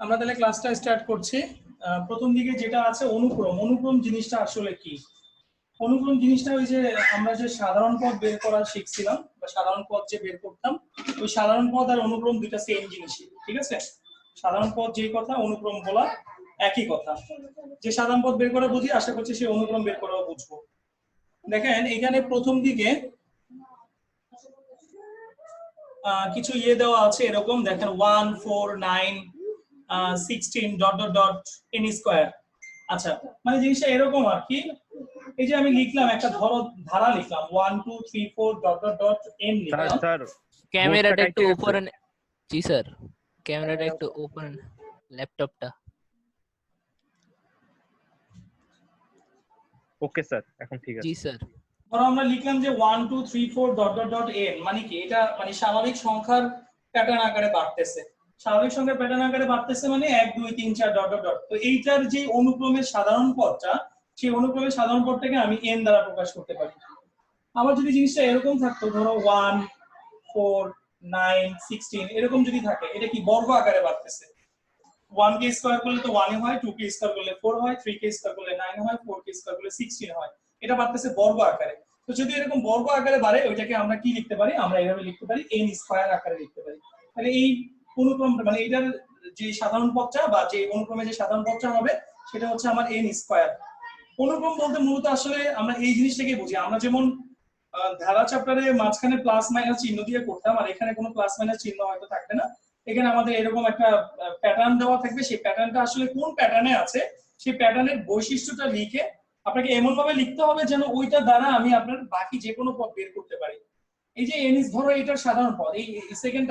আমরা তাহলে ক্লাসটা স্টার্ট করছি। প্রথম দিকে যেটা আছে অনুক্রম, অনুক্রম জিনিসটা আসলে কি? অনুক্রম জিনিসটা ওই যে আমরা যে সাধারণ পদ বের করা শিখছিলাম বা সাধারণ পদ যে বের করতাম, ওই সাধারণ পদ আর অনুক্রম দুইটা সেম জিনিসই, ঠিক আছে? সাধারণ পদ যেই কথা, অনুক্রম বলা একই কথা। যে সাধারণ পদ বের করা বুঝি, আশা করছি সেই অনুক্রম বের করাও বুঝবো। দেখেন এখানে প্রথম দিকে কিছু দেওয়া আছে এরকম, দেখেন 1 4 9 16 dot dot dot N square. আচ্ছা, মানে জিনিসটা এরকম আর কি। এই যে আমি লিখলাম একটা ধরো ধারা লিখলাম 1 2 3 4 dot dot dot N sir লিখলাম। স্যার ক্যামেরাটা একটু কাইটে গেছে। উপরে জি স্যার, ক্যামেরাটা একটু ওপেন, ল্যাপটপটা। ওকে স্যার, এখন ঠিক আছে। জি স্যার। ধরো আমরা লিখলাম যে 1 2 3 4 ডট ডট ডট এন, মানে কি এটা? মানে স্বাভাবিক সংখ্যার প্যাটার্ন আকারে বাড়তেছে। স্বাভাবিক সংখ্যার প্যাটার্ন আকারে বাড়তেছে মানে 1 2 3 4 ডট ডট ডট। তো এইটার যে অনুক্রমের সাধারণ পদটা, সেই অনুক্রমের সাধারণ পদটাকে আমি এন দ্বারা প্রকাশ করতে পারি। আবার যদি জিনিসটা এরকম থাকতো, ধরো 1 4 9 16 এরকম যদি থাকে, এটা কি বর্গ আকারে বাড়তেছে। 1 কে স্কয়ার করলে তো 1 হয়, 2 কে স্কয়ার করলে 4 হয়, 3 কে স্কয়ার করলে 9 হয়, 4 কে স্কয়ার করলে 16 হয়। এটা বাড়তেছে বর্গ আকারে। তো যদি এরকম বর্গ আকারে বাড়ে, ওইটাকে আমরা কি লিখতে পারি? আমরা এইভাবে লিখতে পারি, n স্কয়ার আকারে লিখতে পারি। তাহলে এই অনুক্রমটা, মানে এটার যে সাধারণ পদটা বা যে অনুক্রমে যে সাধারণ পদটা হবে, সেটা হচ্ছে আমার n স্কয়ার। অনুক্রম বলতে মূলত আসলে আমরা এই জিনিসটাকে বুঝি। আমরা যেমন ধারা চ্যাপ্টারে মাঝখানে প্লাস মাইনাস চিহ্ন দিয়ে করতাম, আর এখানে কোনো প্লাস মাইনাস চিহ্ন হয়তো থাকবে না। এখানে আমাদের এরকম একটা প্যাটার্ন দেওয়া থাকবে, সেই প্যাটার্নটা আসলে কোন প্যাটার্নে আছে, সেই প্যাটার্নের বৈশিষ্ট্যটা লিখে আপনাকে এমন ভাবে লিখতে হবে যেন ওইটা দ্বারা আমি আপনার বাকি যে কোনো পদ বের করতে পারি। এই যে এন, ধরো এটার সাধারণ পদ, এই সেকেন্ড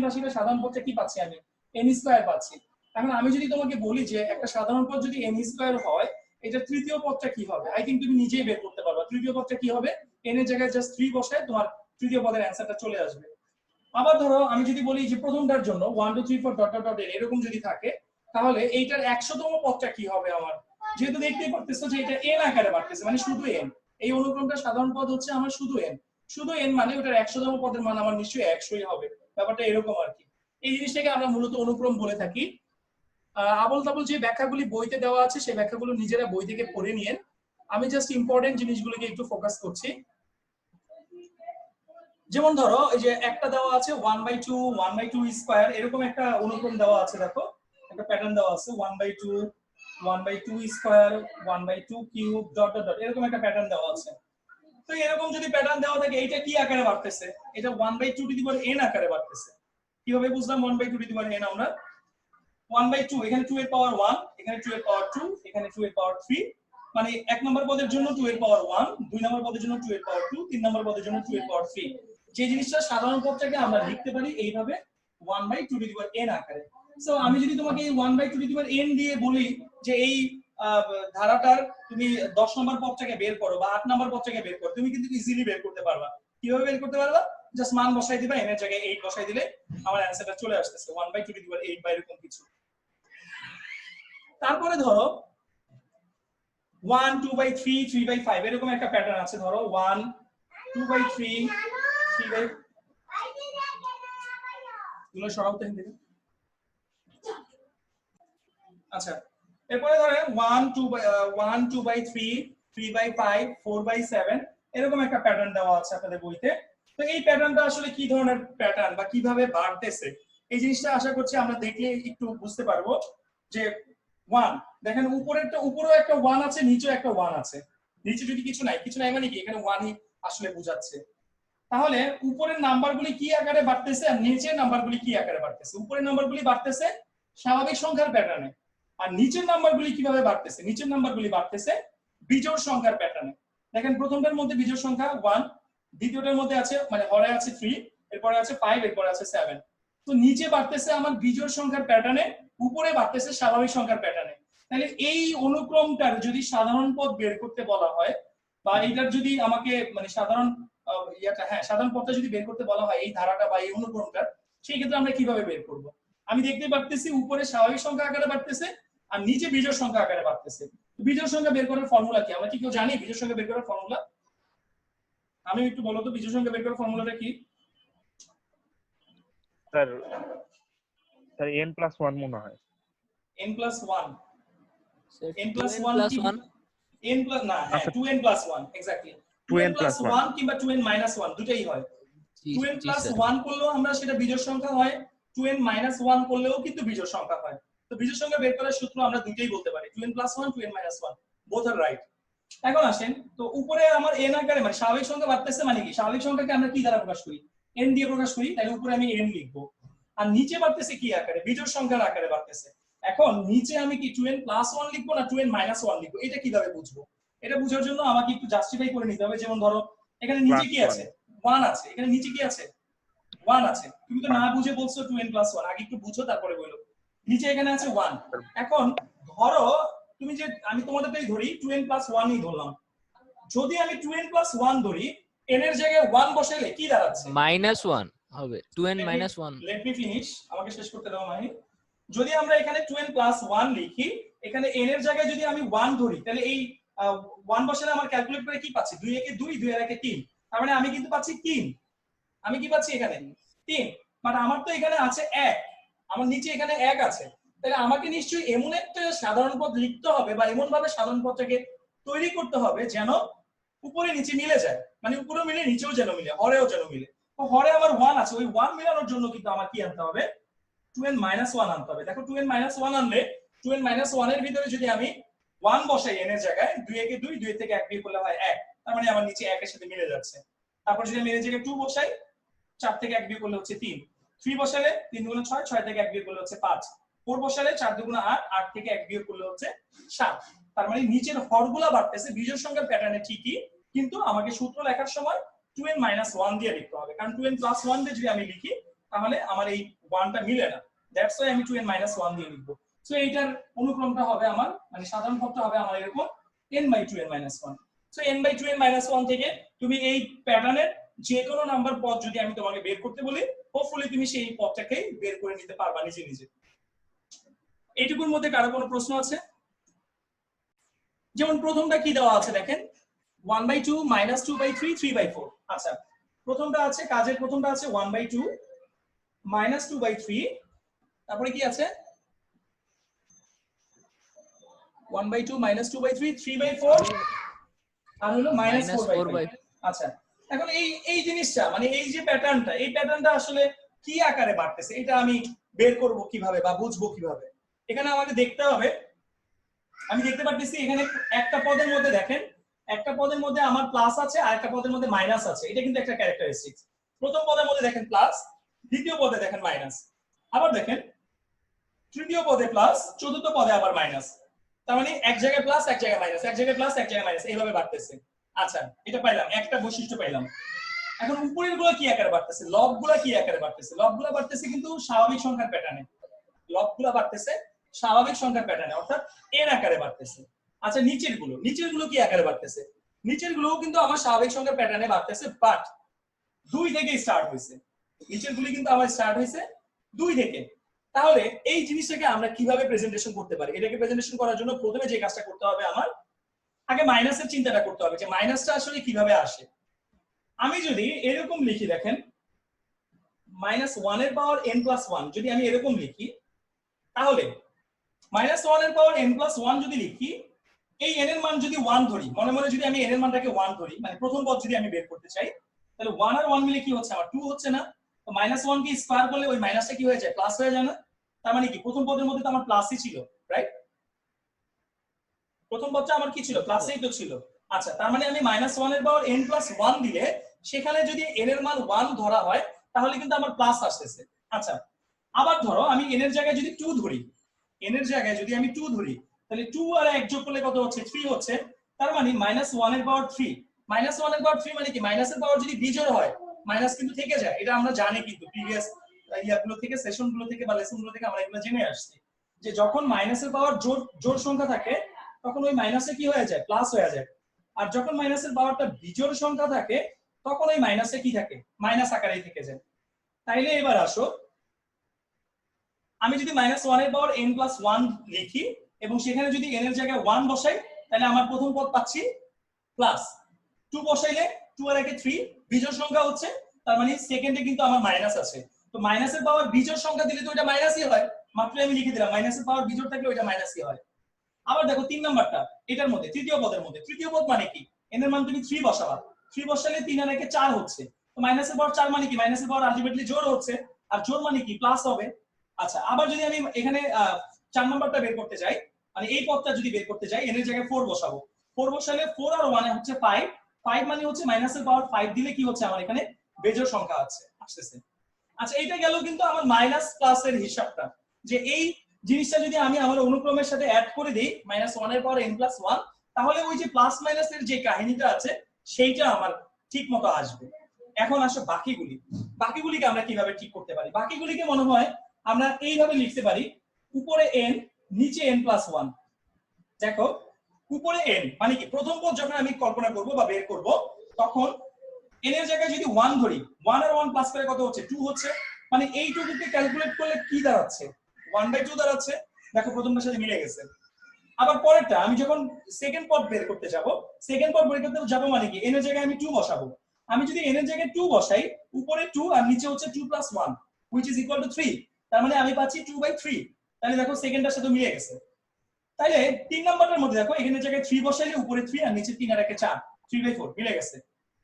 রাশিটার সাধারণ পদটা কি পাচ্ছি আমি? এন স্কয়ার পাচ্ছি। এখন আমি যদি তোমাকে বলি যে একটা সাধারণ পদ যদি এন স্কয়ার হয়, এটা তৃতীয় পদটা কি হবে? আই থিঙ্ক তুমি নিজেই বের করতে পারবা। তৃতীয় পদটা কি হবে? এন এর জায়গায় জাস্ট 3 বসায় তোমার তৃতীয় পদের অ্যান্সারটা চলে আসবে। আবার ধরো আমি যদি বলি যে প্রথমটার জন্য 1 2 3 4 ডট ডট ডট এরকম যদি থাকে, তাহলে এইটার 100তম পদটা কি হবে আমার? যেহেতু দেখতেই পারতেছো যে এটা এন আকারে বাড়তেছে, মানে শুধু এন। এই অনুক্রমটার সাধারণ পদ হচ্ছে আমার শুধু এন। শুধু এন মানে ওটার 100তম পদের মান আমার নিশ্চয়ই 100ই হবে। ব্যাপারটা এরকম আর কি। এই জিনিসটাকে আমরা মূলত অনুক্রম বলে থাকি। আবল তাবল যে ব্যাখ্যাগুলি বইতে দেওয়া আছে, সেই ব্যাখ্যাগুলো নিজেরা বই থেকে পড়ে নিয়ে, আমি জাস্ট ইম্পর্টেন্ট জিনিসগুলোকে একটু ফোকাস করছি। যেমন ধরো এই যে একটা দেওয়া আছে 1/2 1/2 স্কয়ার, এরকম একটা অনুক্রম দেওয়া আছে। দেখো একটা প্যাটার্ন দেওয়া আছে 1/2 1/2 square 1/2 cube dot dot dot, এরকম একটা প্যাটার্ন দেওয়া আছে। তো এরকম যদি প্যাটার্ন দেওয়া থাকে, এইটা কি আকারে বাড়তেছে? এটা 1/2 টু দি পাওয়ার n আকারে বাড়তেছে। কিভাবে বুঝলাম 1/2 টু দি পাওয়ার n? আমরা 1/2, এখানে 2 এর পাওয়ার 1, এখানে 2 এর পাওয়ার 2, এখানে 2 এর পাওয়ার 3, মানে এক নম্বর পদের জন্য 2 এর পাওয়ার 1, দুই নম্বর পদের জন্য 2 এর পাওয়ার 2, তিন নম্বর পদের জন্য 2 এর পাওয়ার 3। যে জিনিসটা সাধারণ পদটাকে আমরা লিখতে পারি এইভাবে 1/2 টু দি পাওয়ার n আকারে। সো আমি যদি তোমাকে এই 1/2 টু দি পাওয়ার n দিয়ে বলি যে এই ধারাটার তুমি 10 নম্বর পদটাকে বের করো বা 8 নম্বর পদটাকে বের করো, তুমি কিন্তু ইজিলি বের করতে পারবা। কিভাবে বের করতে পারবা? জাস্ট মান বসাই দিবা, n এর জায়গায় 8 বসাই দিলে আমার অ্যানসারটা চলে আসতেছে 1/2 টু দি পাওয়ার 8 বা এরকম কিছু। তারপরে ধরো 1 2/3 3/5 এরকম একটা প্যাটার্ন আছে। ধরো 1 2/3 3/, গুলো সরাও তো এখান থেকে। আচ্ছা, এরপরে ধরে 1 2/3 3/5 4/7 এরকম একটা প্যাটার্ন দেওয়া আছে আপনাদের বইতে। তো এই প্যাটার্নটা আসলে কি ধরনের প্যাটার্ন বা কিভাবে বাড়তেছে, এই জিনিসটা আশা করছি আমরা দেখলে একটু বুঝতে পারবো। যে 1 দেখেন উপরেও একটা 1 আছে, নিচেও একটা 1 আছে। নিচে যদি কিছু নাই মানে কি এখানে 1ই আসলে বোঝাচ্ছে। তাহলে উপরের নাম্বারগুলি কি আকারে বাড়তেছে আর নিচের নাম্বারগুলি কি আকারে বাড়তেছে? উপরের নাম্বারগুলি বাড়তেছে স্বাভাবিক সংখ্যার প্যাটার্নে, আর নিচের নাম্বারগুলি কিভাবে বাড়তেছে? নিচের নাম্বারগুলি বাড়তেছে বিজোড় সংখ্যার প্যাটার্নে। দেখেন প্রথমটার মধ্যে বিজোড় সংখ্যা 1, দ্বিতীয়টার মধ্যে আছে মানে হরে আছে 3, এরপরে আছে 5, এরপরে আছে 7। তো নিচে বাড়তেছে আমার বিজোড় সংখ্যার প্যাটার্নে, উপরে বাড়তেছে স্বাভাবিক সংখ্যার প্যাটার্নে। তাহলে এই অনুক্রমটার যদি সাধারণ পদ বের করতে বলা হয়, বা এইটার যদি আমাকে মানে সাধারণ সাধারণ পদটা যদি বের করতে বলা হয় এই ধারাটা বা এই অনুক্রমটার, সেই ক্ষেত্রে আমরা কিভাবে বের করব? আমি দেখতে পারতেছি উপরে স্বাভাবিক সংখ্যা আকারে বাড়তেছে আর নিচে বিজোড় সংখ্যা আকারে বাড়তেছে। বিজোড় সংখ্যা বের করার ফর্মুলা কি? আমরা কি কেউ জানি বিজোড় সংখ্যা বের করার ফর্মুলা? আমি একটু বলো তো বিজোড় সংখ্যা বের করার ফর্মুলাটা কি? স্যার স্যার n+1 মনে হয়। n plus 1 Sir, n plus 2n 1 plus কি 1. n plus না হ্যাঁ আচ্ছা 2n plus 1 exactly 2n 2n plus plus 1 1 কিংবা 2n minus 1 দুটেই হয়। জি 2n জি plus স্যার। 1 করলেও আমরা সেটা বিজোড় সংখ্যা হয়, 2n minus 1 করলেও কিন্তু বিজোড় সংখ্যা হয়। তো বিজোড় সংখ্যা বের করার সূত্র আমরা দুটেই বলতে পারি, 2n plus 1 2n minus 1 both are right। এখন আসেন, তো উপরে আমার n আকারে মানে স্বাভাবিক সংখ্যা বাড়তেছে মানে কি, স্বাভাবিক সংখ্যাকে আমরা কি দ্বারা প্রকাশ করি, n দিয়ে প্রকাশ করি, তাহলে উপরে আমি n লিখবো। আর নিচে বাড়তেছে কি আকারে, বিজোড় সংখ্যার আকারে বাড়তেছে। এখন নিচে আমি কি 2n plus 1 লিখবো না 2n minus 1 লিখবো, এটা কিভাবে বুঝবো? এটা বোঝার জন্য আমাকে একটু জাস্টিফাই করে নিতে হবে। যেমন ধরো এখানে নিচে কি আছে, 1 আছে, এখানে নিচে কি আছে, 1 আছে। তুমি তো না বুঝে বলছো 2n plus 1, আগে একটু বুঝো তারপরে বলো। নিচে এখানে আছে 1। এখন ধরো তুমি যে, আমি তোমাদেরটাই ধরি 2n plus 1 ই ধরলাম। যদি আমি 2n plus 1 ধরি, n এর জায়গায় 1 বসাইলে কি দাঁড়াচ্ছে? -1 হবে, 2n minus 1। Let me finish, আমাকে শেষ করতে দাও মাহি। যদি আমরা এখানে 2n plus 1 লিখি, এখানে n এর জায়গায় যদি আমি 1 ধরি, তাহলে এই 1 বসালে আমার ক্যালকুলেট করে কি পাচ্ছি, 2 একে 2 2 এর একে 3, তার মানে আমি কিন্তু পাচ্ছি 3। আমি কি পাচ্ছি এখানে 3, মানে আমার তো এখানে আছে 1, আমার নিচে এখানে 1 আছে। তাহলে আমাকে নিশ্চয়ই এমন একটা সাধারণ পদ লিখতে হবে বা এমন ভাবে সাধারণ পদটাকে তৈরি করতে হবে যেন উপরে নিচে মিলে যায়, মানে উপরেও মিলে নিচেও যেন মিলে, হরেও যেন মিলে। তো হরে আমার 1 আছে, ওই 1 মেলানোর জন্য কিন্তু আমার কি আনতে হবে, 2n minus 1 আনতে হবে। দেখো 2n minus 1 আনলে 2n minus 1 এর ভিতরে যদি আমি 1 বসাই n এর জায়গায়, 2 একে 2 2 এর থেকে 1 বিয়োগ করলে হয় 1, তার মানে আমার নিচে 1 এর সাথে মিলে যাচ্ছে। তারপর যদি আমি এর জায়গায় 2 বসাই, 4 থেকে 1 বিয়োগ করলে হচ্ছে 3, 3 বসালে 3 গুণ 6, 6 থেকে 1 বিয়োগ করলে হচ্ছে 5, 4 বসালে 4 দুগুণ 8, 8 থেকে 1 বিয়োগ করলে হচ্ছে 7। তার মানে নিচের হরগুলা বাড়তেছে বিজোড় সংখ্যার প্যাটার্নে ঠিকই, কিন্তু আমাকে সূত্র লেখার সময় 2n minus 1 দিয়ে লিখতে হবে, কারণ 2n plus 1 দিয়ে যদি আমি লিখি তাহলে আমার এই 1টা মিলে না। দ্যাটস ওয়াই আমি 2n minus 1 দিয়ে লিখবো। সো এইটার অনুক্রমটা হবে আমার, মানে সাধারণ পদটা হবে আমার এরকম n by 2n minus 1। So n by 2n minus 1 থেকে তুমি এই প্যাটার্নের যে কোনো নাম্বার পদ যদি আমি তোমাকে বের করতে বলি, হোপফুলি তুমি সেই পদটাকে বের করে নিতে পারবা নিজে নিজে। এইটুকুর মধ্যে কারো কোনো প্রশ্ন আছে? যেমন প্রথমটা কি দেওয়া আছে দেখেন, 1/2 minus 2/3 3/4। আচ্ছা, প্রথমটা আছে, কাজের প্রথমটা আছে 1/2 minus 2/3, তারপরে কি আছে 1/2 minus 2/3 3/4 আর হলো minus 4/5। আচ্ছা, এখন এই জিনিসটা মানে এই যে প্যাটার্নটা, এই প্যাটার্নটা আসলে কি আকারে বাড়তেছে, এটা আমি বের করব কিভাবে বা বুঝবো কিভাবে? এখানে আমাকে দেখতে হবে, আমি দেখতে পাচ্ছি এখানে একটা পদের মধ্যে দেখেন, একটা পদের মধ্যে আমার প্লাস আছে আর একটা পদের মধ্যে মাইনাস আছে, এটা কিন্তু একটা ক্যারেক্টারিস্টিক্স। প্রথম পদের মধ্যে দেখেন প্লাস, দ্বিতীয় পদে দেখেন মাইনাস, আবার দেখেন তৃতীয় পদে প্লাস, চতুর্থ পদে আবার মাইনাস। তার মানে এক জায়গায় প্লাস এক জায়গায় মাইনাস, এক জায়গায় প্লাস এক জায়গায় মাইনাস, এইভাবে বাড়তেছে। আচ্ছা, এটা পাইলাম, একটা বৈশিষ্ট্য পাইলাম। এখন উপরের গুলো কি আকারে বাড়তেছে, লবগুলা কি আকারে বাড়তেছে? লবগুলা বাড়তেছে কিন্তু স্বাভাবিক সংখ্যার প্যাটার্নে, লবগুলা বাড়তেছে স্বাভাবিক সংখ্যার প্যাটার্নে, অর্থাৎ n আকারে বাড়তেছে। আচ্ছা, নিচের গুলো কি আকারে বাড়তেছে? নিচের গুলোও কিন্তু আমার স্বাভাবিক সংখ্যার প্যাটার্নে বাড়তেছে, বাট 2 থেকে স্টার্ট হয়েছে। নিচের গুলি কিন্তু আমার স্টার্ট হয়েছে 2 থেকে। তাহলে এই জিনিসটাকে আমরা কিভাবে প্রেজেন্টেশন করতে পারি? এটাকে প্রেজেন্টেশন করার জন্য প্রথমে যে কাজটা করতে হবে, আমার আগে মাইনাসের চিন্তাটা করতে হবে যে মাইনাসটা আসলে কিভাবে আসে। আমি যদি এরকম লিখি, দেখেন -1 এর পাওয়ার n plus 1 যদি আমি এরকম লিখি, তাহলে -1 এর পাওয়ার n plus 1 যদি লিখি, এই n এর মান যদি 1 ধরি, মনে মনে যদি আমি n এর মানটাকে 1 ধরি, মানে প্রথম পদ যদি আমি বের করতে চাই, তাহলে 1 আর 1 মিলে কি হচ্ছে আমার 2 হচ্ছে না? তো -1 কে স্কয়ার করলে ওই মাইনাসটা কি হয়ে যায়, প্লাস হয়ে যায় না? তার মানে কি প্রথম পদের মধ্যে তো আমার প্লাসই ছিল, রাইট? প্রথম পদটা আমার কি ছিল, প্লাসই তো ছিল। আচ্ছা, তার মানে আমি -1 এর পাওয়ার n plus 1 দিলে সেখানে যদি n এর মান 1 ধরা হয় তাহলে কিন্তু আমার প্লাস আসতেছে। আচ্ছা, আবার ধরো আমি n এর জায়গায় যদি 2 ধরি, n এর জায়গায় যদি আমি 2 ধরি, তাহলে 2 আর 1 যোগ করলে কত হচ্ছে, 3 হচ্ছে। তার মানে -1 এর পাওয়ার 3, -1 এর পাওয়ার 3 মানে কি, মাইনাসের পাওয়ার যদি বিজোড় হয় মাইনাস কিন্তু থেকে যায়, এটা আমরা জানি কিন্তু প্রিভিয়াস ইয়াগুলো থেকে, সেশনগুলো থেকে বা লেসনগুলো থেকে আমরা এগুলো জেনে আসছি যে যখন মাইনাসের পাওয়ার জোড় সংখ্যা থাকে তখন ওই মাইনাসে কি হয়ে যায়, প্লাস হয়ে যায়। আর যখন মাইনাসের পাওয়ারটা বিজোড় সংখ্যা থাকে তখন ওই মাইনাসে কি থাকে, মাইনাস আকারেই থেকে যায়। তাইলে এবার আসো, আমি যদি -1 এর পাওয়ার n plus 1 লিখি এবং সেখানে যদি n এর জায়গায় 1 বসাই, তাহলে আমার প্রথম পদ পাচ্ছি প্লাস। 2 বসাইলে 2 আর 1 3 বিজোড় সংখ্যা হচ্ছে, তার মানে সেকেন্ডে কিন্তু আমার মাইনাস আছে। তো মাইনাসের পাওয়ার বিজোড় সংখ্যা দিলে তো এটা মাইনাসই হয়, মাত্র আমি লিখে দিলাম মাইনাসের পাওয়ার বিজোড় থাকলে ওইটা মাইনাসই হয়। আবার দেখো 3 নাম্বারটা, এটার মধ্যে তৃতীয় পদের মধ্যে, তৃতীয় পদ মানে কি, n এর মান তুমি 3 বসাবা, 3 বসালে 3 আর 1 4 হচ্ছে, তো মাইনাসের পাওয়ার 4 মানে কি, মাইনাসের পাওয়ার আলটিমেটলি জোড় হচ্ছে, আর জোড় মানে কি প্লাস হবে। আচ্ছা আবার যদি আমি এখানে 4 নাম্বারটা বের করতে যাই, মানে এই পদটা যদি বের করতে যাই, n এর জায়গায় 4 বসাবো, 4 বসালে 4 আর 1 এ হচ্ছে 5, 5 মানে হচ্ছে মাইনাসের পাওয়ার 5 দিলে কি হচ্ছে আমার এখানে বেজোড় সংখ্যা আসতেছে। আচ্ছা এটা গেল কিন্তু আমার মাইনাস প্লাসের হিসাবটা, যে এই জিনিসটা যদি আমি আমার অনুক্রমের সাথে অ্যাড করে দিই -1 এর পাওয়ার n+1, তাহলে ওই যে প্লাস মাইনাসের যে কাহিনীটা আছে সেইটা আমার ঠিক মতো আসবে। এখন আসো বাকিগুলিকে আমরা কিভাবে ঠিক করতে পারি। বাকিগুলিকে মনে হয় আমরা এইভাবে লিখতে পারি, উপরে n নিচে n+1। দেখো উপরে n মানে কি, প্রথম পদ যখন আমি কল্পনা করব বা বের করব, তখন n এর জায়গায় যদি 1 ধরি, 1 আর 1 প্লাস করে কত হচ্ছে 2 হচ্ছে, মানে এই টুকুকে ক্যালকুলেট করলে কি দাঁড়াচ্ছে 1/2 দাঁড়াচ্ছে। দেখো প্রথমটার সাথে মিলে গেছে। আবার পরেরটা আমি যখন সেকেন্ড পদ বের করতে যাব, সেকেন্ড পদ বের করতে যাব মানে কি, n এর জায়গায় আমি 2 বসাবো, আমি যদি n এর জায়গায় 2 বসাই, উপরে 2 আর নিচে হচ্ছে 2 + 1 which is equal to 3, তার মানে আমি পাচ্ছি 2/3। তাহলে দেখো সেকেন্ডটার সাথে মিলে গেছে। তাহলে 3 নাম্বারের মধ্যে দেখো এখানে জায়গায় 3 বসাইলে উপরে 3 আর নিচে 3 আর 1 4, 3/4 মিলে গেছে।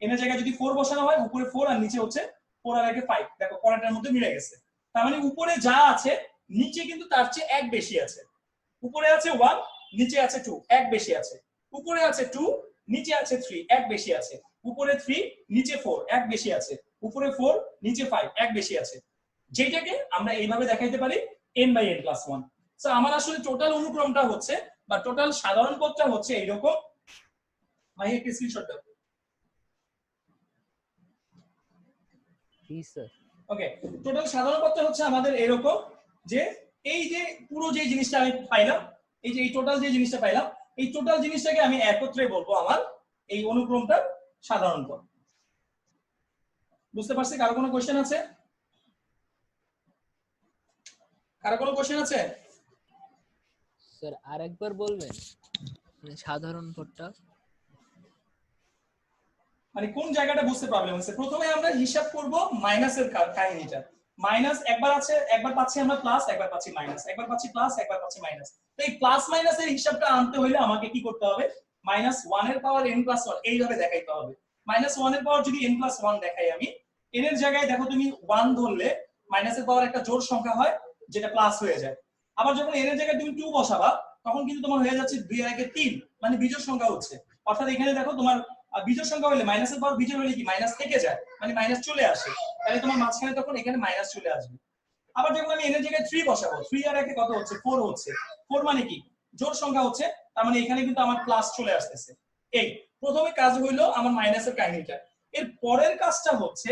n এর জায়গায় যদি 4 বসানো হয়, উপরে 4 আর নিচে হচ্ছে 4 আর 1 5, দেখো পরেরটার মধ্যে মিলে গেছে। তার মানে উপরে যা আছে নিচে কিন্তু তার চেয়ে 1 বেশি আছে। উপরে আছে 1, নিচে আছে 2, 1 বেশি আছে। উপরে আছে 2, নিচে আছে 3, 1 বেশি আছে। উপরে 3, নিচে 4, 1 বেশি আছে। উপরে 4, নিচে 5, 1 বেশি আছে। যেটাকে আমরা এইভাবে দেখাইতে পারি n/n+1। সো আমার আসলে টোটাল অনুক্রমটা হচ্ছে বা টোটাল সাধারণ পদটা হচ্ছে এইরকম। ভাই একটা স্ক্রিনশট দাও। জি স্যার। ওকে, টোটাল সাধারণ পদটা হচ্ছে আমাদের এরকম, যে এই যে পুরো যে জিনিসটা আমি পাইলাম, এই যে এই টোটাল যে জিনিসটা পাইলাম, এই টোটাল জিনিসটাকে আমি একত্রে বলবো আমার এই অনুক্রমটার সাধারণ পদ। বুঝতে পারছি? কারো কোনো কোশ্চেন আছে? কারো কোনো কোশ্চেন আছে? স্যার আরেকবার বলবেন, মানে সাধারণ পদটা মানে কোন জায়গাটা বুঝতে প্রবলেম হচ্ছে। প্রথমে আমরা হিসাব করব মাইনাসের কাহিনীটা। মাইনাস একবার আছে, একবার পাচ্ছি আমরা প্লাস, একবার পাচ্ছি মাইনাস, একবার পাচ্ছি প্লাস, একবার পাচ্ছি মাইনাস। তো এই প্লাস মাইনাসের হিসাবটা আনতে হলে আমাকে কি করতে হবে, -1 এর পাওয়ার n+1 এইভাবে দেখাইতে হবে। -1 এর পাওয়ার যদি n+1 দেখাই আমি, n এর জায়গায় দেখো তুমি 1 ধরলে মাইনাসের পাওয়ার একটা জোড় সংখ্যা হয় যেটা প্লাস হয়ে যায়। আবার যখন n এর জায়গায় তুমি 2 বসাবা, তখন কিন্তু তোমার হয়ে যাচ্ছে 2 আর 1 3, মানে বিজোড় সংখ্যা হচ্ছে। অর্থাৎ এখানে দেখো তোমার বিজোড় সংখ্যা হলে মাইনাসের পাওয়ার বিজোড় হলে কি মাইনাস থেকে যায়, মানে মাইনাস চলে আসে, তাহলে তোমার মাঝখানে তখন এখানে মাইনাস চলে আসবে। আবার যখন আমি n এর জায়গায় 3 বসাবো, 3 আর 1 কত হচ্ছে 4 হচ্ছে, 4 মানে কি জোড় সংখ্যা হচ্ছে, তার মানে এখানে কিন্তু আমার প্লাস চলে আসতেছে। এই প্রথমে কাজ হইলো আমার মাইনাসের কাহিনীটা। এর পরের কাজটা হচ্ছে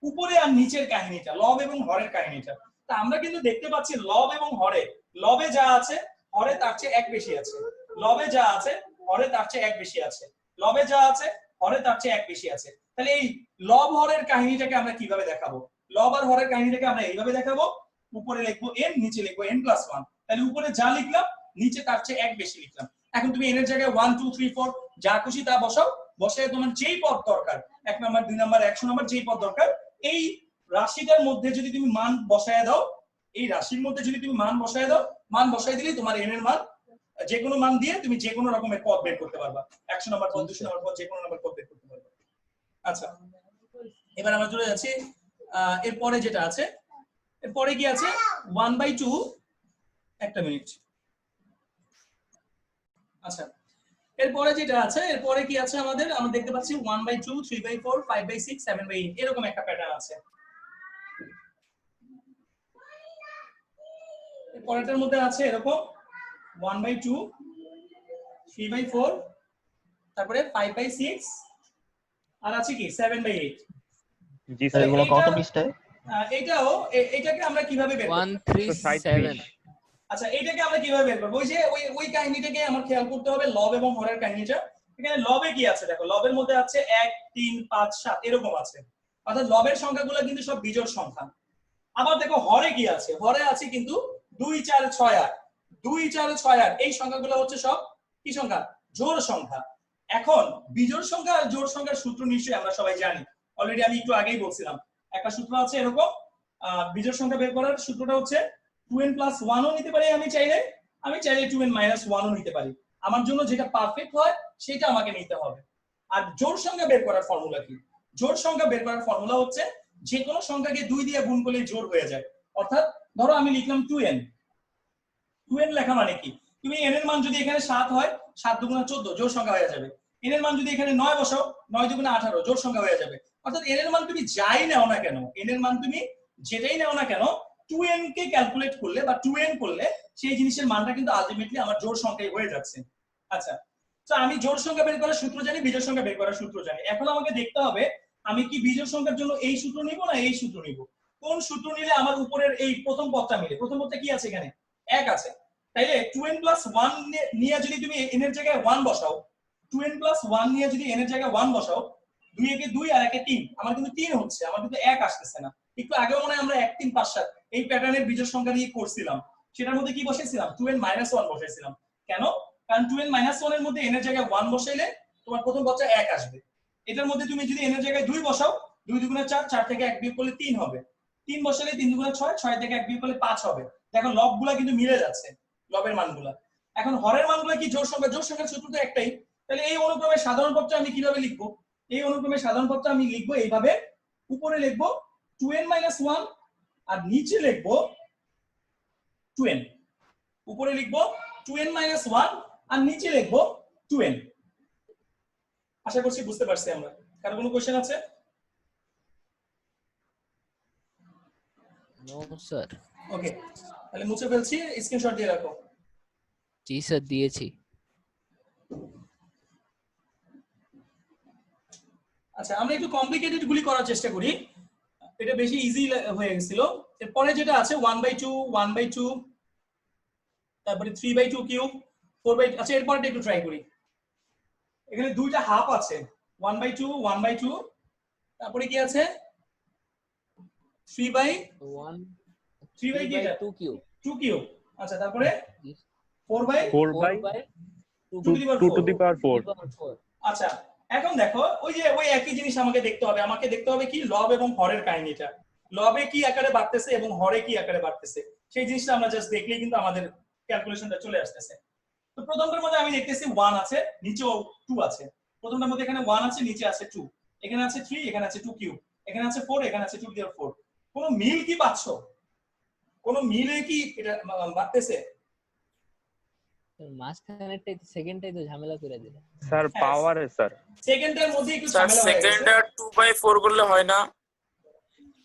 উপরে আর নিচের কাহিনীটা, লব এবং হরের কাহিনীটা। তা আমরা কিন্তু দেখতে পাচ্ছি লব এবং হরে, লবে যা আছে হরে তার চেয়ে 1 বেশি আছে, লবে যা আছে হরে তার চেয়ে 1 বেশি আছে, লবে যা আছে হরে তার চেয়ে 1 বেশি আছে। তাহলে এই লব হরের কাহিনীটাকে আমরা কিভাবে দেখাবো? লব আর হরের কাহিনীটাকে আমরা এইভাবে দেখাবো, উপরে লিখবো n, নিচে লিখবো n+1। তাহলে উপরে যা লিখলাম নিচে তার চেয়ে 1 বেশি লিখলাম। এখন তুমি n এর জায়গায় 1 2 3 4 যা খুশি তা বসাও, বসায় তোমার যেই পদ দরকার, 1 নাম্বার 2 নাম্বার 100 নাম্বার যেই পদ দরকার, এই রাশিটার মধ্যে যদি তুমি মান বসায় দাও, এই রাশির মধ্যে যদি তুমি মান বসায় দাও, মান বসায় দিলেই তোমার n এর মান যে কোনো মান দিয়ে তুমি যে কোনো রকমের পদ বের করতে পারবা। 100 নাম্বার পদ, 200 নাম্বার পদ, যে কোনো নাম্বার পদ বের করতে পারবা। আচ্ছা এবার আমরা চলে যাচ্ছি এরপরে যেটা আছে, এরপরে কি আছে 1/2, একটা মিনিট। আচ্ছা এরপরে যেটা আছে, এরপরে কি আছে আমাদের, আমরা দেখতে পাচ্ছি 1/2, 3/4, 5/6, 7/8 এরকম একটা প্যাটার্ন আছে। এরপরেরটার মধ্যে আছে এরকম 1/2, 3/4, তারপরে 5/6, আর আছে কি 7/8। জি স্যার, এগুলো কত পৃষ্ঠায়? এটাও এটাকে আমরা কিভাবে বের করব? 137। আচ্ছা এটাকে আমরা কিভাবে বের করব? ওই যে ওই কাহিনীটাকে আমার খেয়াল করতে হবে, লব এবং হরের কাহিনীটা। এখানে লবে কি আছে দেখো, লবের মধ্যে আছে 1 3 5 7 এরকম আছে, অর্থাৎ লবের সংখ্যাগুলো কিন্তু সব বিজোড় সংখ্যা। আবার দেখো হরে কি আছে, হরে আছে কিন্তু 2 4 6 8, 2 4 6 8 এই সংখ্যাগুলো হচ্ছে সব কি সংখ্যা, জোড় সংখ্যা। এখন বিজোড় সংখ্যা আর জোড় সংখ্যার সূত্র নিশ্চয়ই আমরা সবাই জানি, অলরেডি আমি একটু আগেই বলছিলাম। একটা সূত্র আছে এরকম, বিজোড় সংখ্যা বের করার সূত্রটা হচ্ছে 2n + 1 ও নিতে পারি আমি চাইলে 2n - 1 ও নিতে পারি। আমার জন্য যেটা পারফেক্ট হয় সেটা আমাকে নিতে হবে। আর জোড় সংখ্যা বের করার ফর্মুলা কি? জোড় সংখ্যা বের করার ফর্মুলা হচ্ছে যে কোনো সংখ্যাকে 2 দিয়ে গুণ করলে জোড় হয়ে যায়। অর্থাৎ ধরো আমি লিখলাম 2n। 2n লেখা মানে কি? তুমি n এর মান যদি এখানে 7 হয়, 7 দুগুণা 14 জোড় সংখ্যা হয়ে যাবে। n এর মান যদি এখানে 9 বসাও, 9 দুগুণা 18 জোড় সংখ্যা হয়ে যাবে। অর্থাৎ n এর মান তুমি যাই নাও না কেন, n এর মান তুমি যেটাই নাও না কেন, 2n কে ক্যালকুলেট করলে বা 2n করলে সেই জিনিসের মানটা কিন্তু আলটিমেটলি আমার জোড় সংখ্যাই হয়ে যাচ্ছে। আচ্ছা, তো আমি জোড় সংখ্যা বের করার সূত্র জানি, বিজোড় সংখ্যা বের করার সূত্র জানি। এখন আমাকে দেখতে হবে আমি কি বিজোড় সংখ্যার জন্য এই সূত্র নিব না এই সূত্র নিব। কোন সূত্র নিলে আমার উপরের এই প্রথম পদটা মিলে? প্রথম পদটা কি আছে এখানে? 1 আছে। তাইলে 2n + 1 নিয়ে যদি তুমি n এর জায়গায় 1 বসাও, 2n + 1 নিয়ে যদি n এর জায়গায় 1 বসাও, 2 একে 2 আর 1 এ 3, আমার কিন্তু 3 হচ্ছে, আমার কিন্তু 1 আসতেছে না। একটু আগেও মনে হয় আমরা 1 3 5 7 এই প্যাটার্নের বিজোড় সংখ্যা নিয়ে করছিলাম। সেটার মধ্যে কি বসাইছিলাম? 2n - 1 বসাইছিলাম। কেন? কারণ 2n - 1 এর মধ্যে n এর জায়গায় 1 বসাইলে তোমার প্রথম পদটা 1 আসবে। এটার মধ্যে তুমি যদি n এর জায়গায় 2 বসাও, 2 দুগুণে 4, 4 থেকে 1 বিয়োগ করলে 3 হবে। 3 বসালে 3 দুগুণে 6, 6 থেকে 1 বিয়োগ করলে 5 হবে। দেখো লবগুলা কিন্তু মিলে যাচ্ছে, লবের মানগুলা। এখন হরের মানগুলা কি জোড় সংখ্যা? জোড় সংখ্যার সূত্র তো একটাই। তাহলে এই অনুক্রমে সাধারণ পদটা আমি কিভাবে লিখব? এই অনুক্রমে সাধারণ পদটা আমি লিখব এইভাবে, উপরে লিখব 2n - 1 আর নিচে লিখব 2n। উপরে লিখব 2n - 1 আর নিচে লিখব 2n। আশা করছি বুঝতে পারছি আমরা। কারো কোনো কোশ্চেন আছে? No sir. ওকে, তাহলে মুছে ফেলছি, স্ক্রিনশট দিয়ে রাখো। জি স্যার, দিয়েছি। আচ্ছা, আমরা একটু কমপ্লিকেটেড গুলি করার চেষ্টা করি, এটা বেশি ইজি হয়ে গেছিল। এরপরে যেটা আছে 1/2 1/2, তারপরে 3/2 কিউব, 4/2। আচ্ছা, এরপরটা একটু ট্রাই করি। এখানে দুইটা হাফ আছে, 1/2 1/2, তারপরে কি আছে 1 3 কি এটা 2 কিউব। 2 কিউব। আচ্ছা, তারপরে 4/2 2 to the power 4। আচ্ছা, এখন দেখো ওই যে ওই একই জিনিস আমাকে দেখতে হবে। আমাকে দেখতে হবে কি লব এবং হরের কাহিনীটা, লবে কি আকারে বাড়তেছে এবং হরে কি আকারে বাড়তেছে, সেই জিনিসটা আমরা জাস্ট দেখলেই কিন্তু আমাদের ক্যালকুলেশনটা চলে আসতেছে। তো প্রথমটার মধ্যে আমি দেখতেছি 1 আছে, নিচেও 2 আছে। প্রথমটার মধ্যে এখানে 1 আছে, নিচে আছে 2, এখানে আছে 3, এখানে আছে 2 কিউব, এখানে আছে 4, এখানে আছে 2 দিয়ে 4। কোনো মিল কি পাচ্ছো? কোনো মিলে কি এটা বাড়তেছে? মাঝখানেরটাই তো, সেকেন্ডটাই তো ঝামেলা করে দিল স্যার পাওয়ারে স্যার সেকেন্ডের মধ্যে একটু স্যার ঝামেলা হয়ে গেছে। সেকেন্ডার 2/4 করলে হয় না?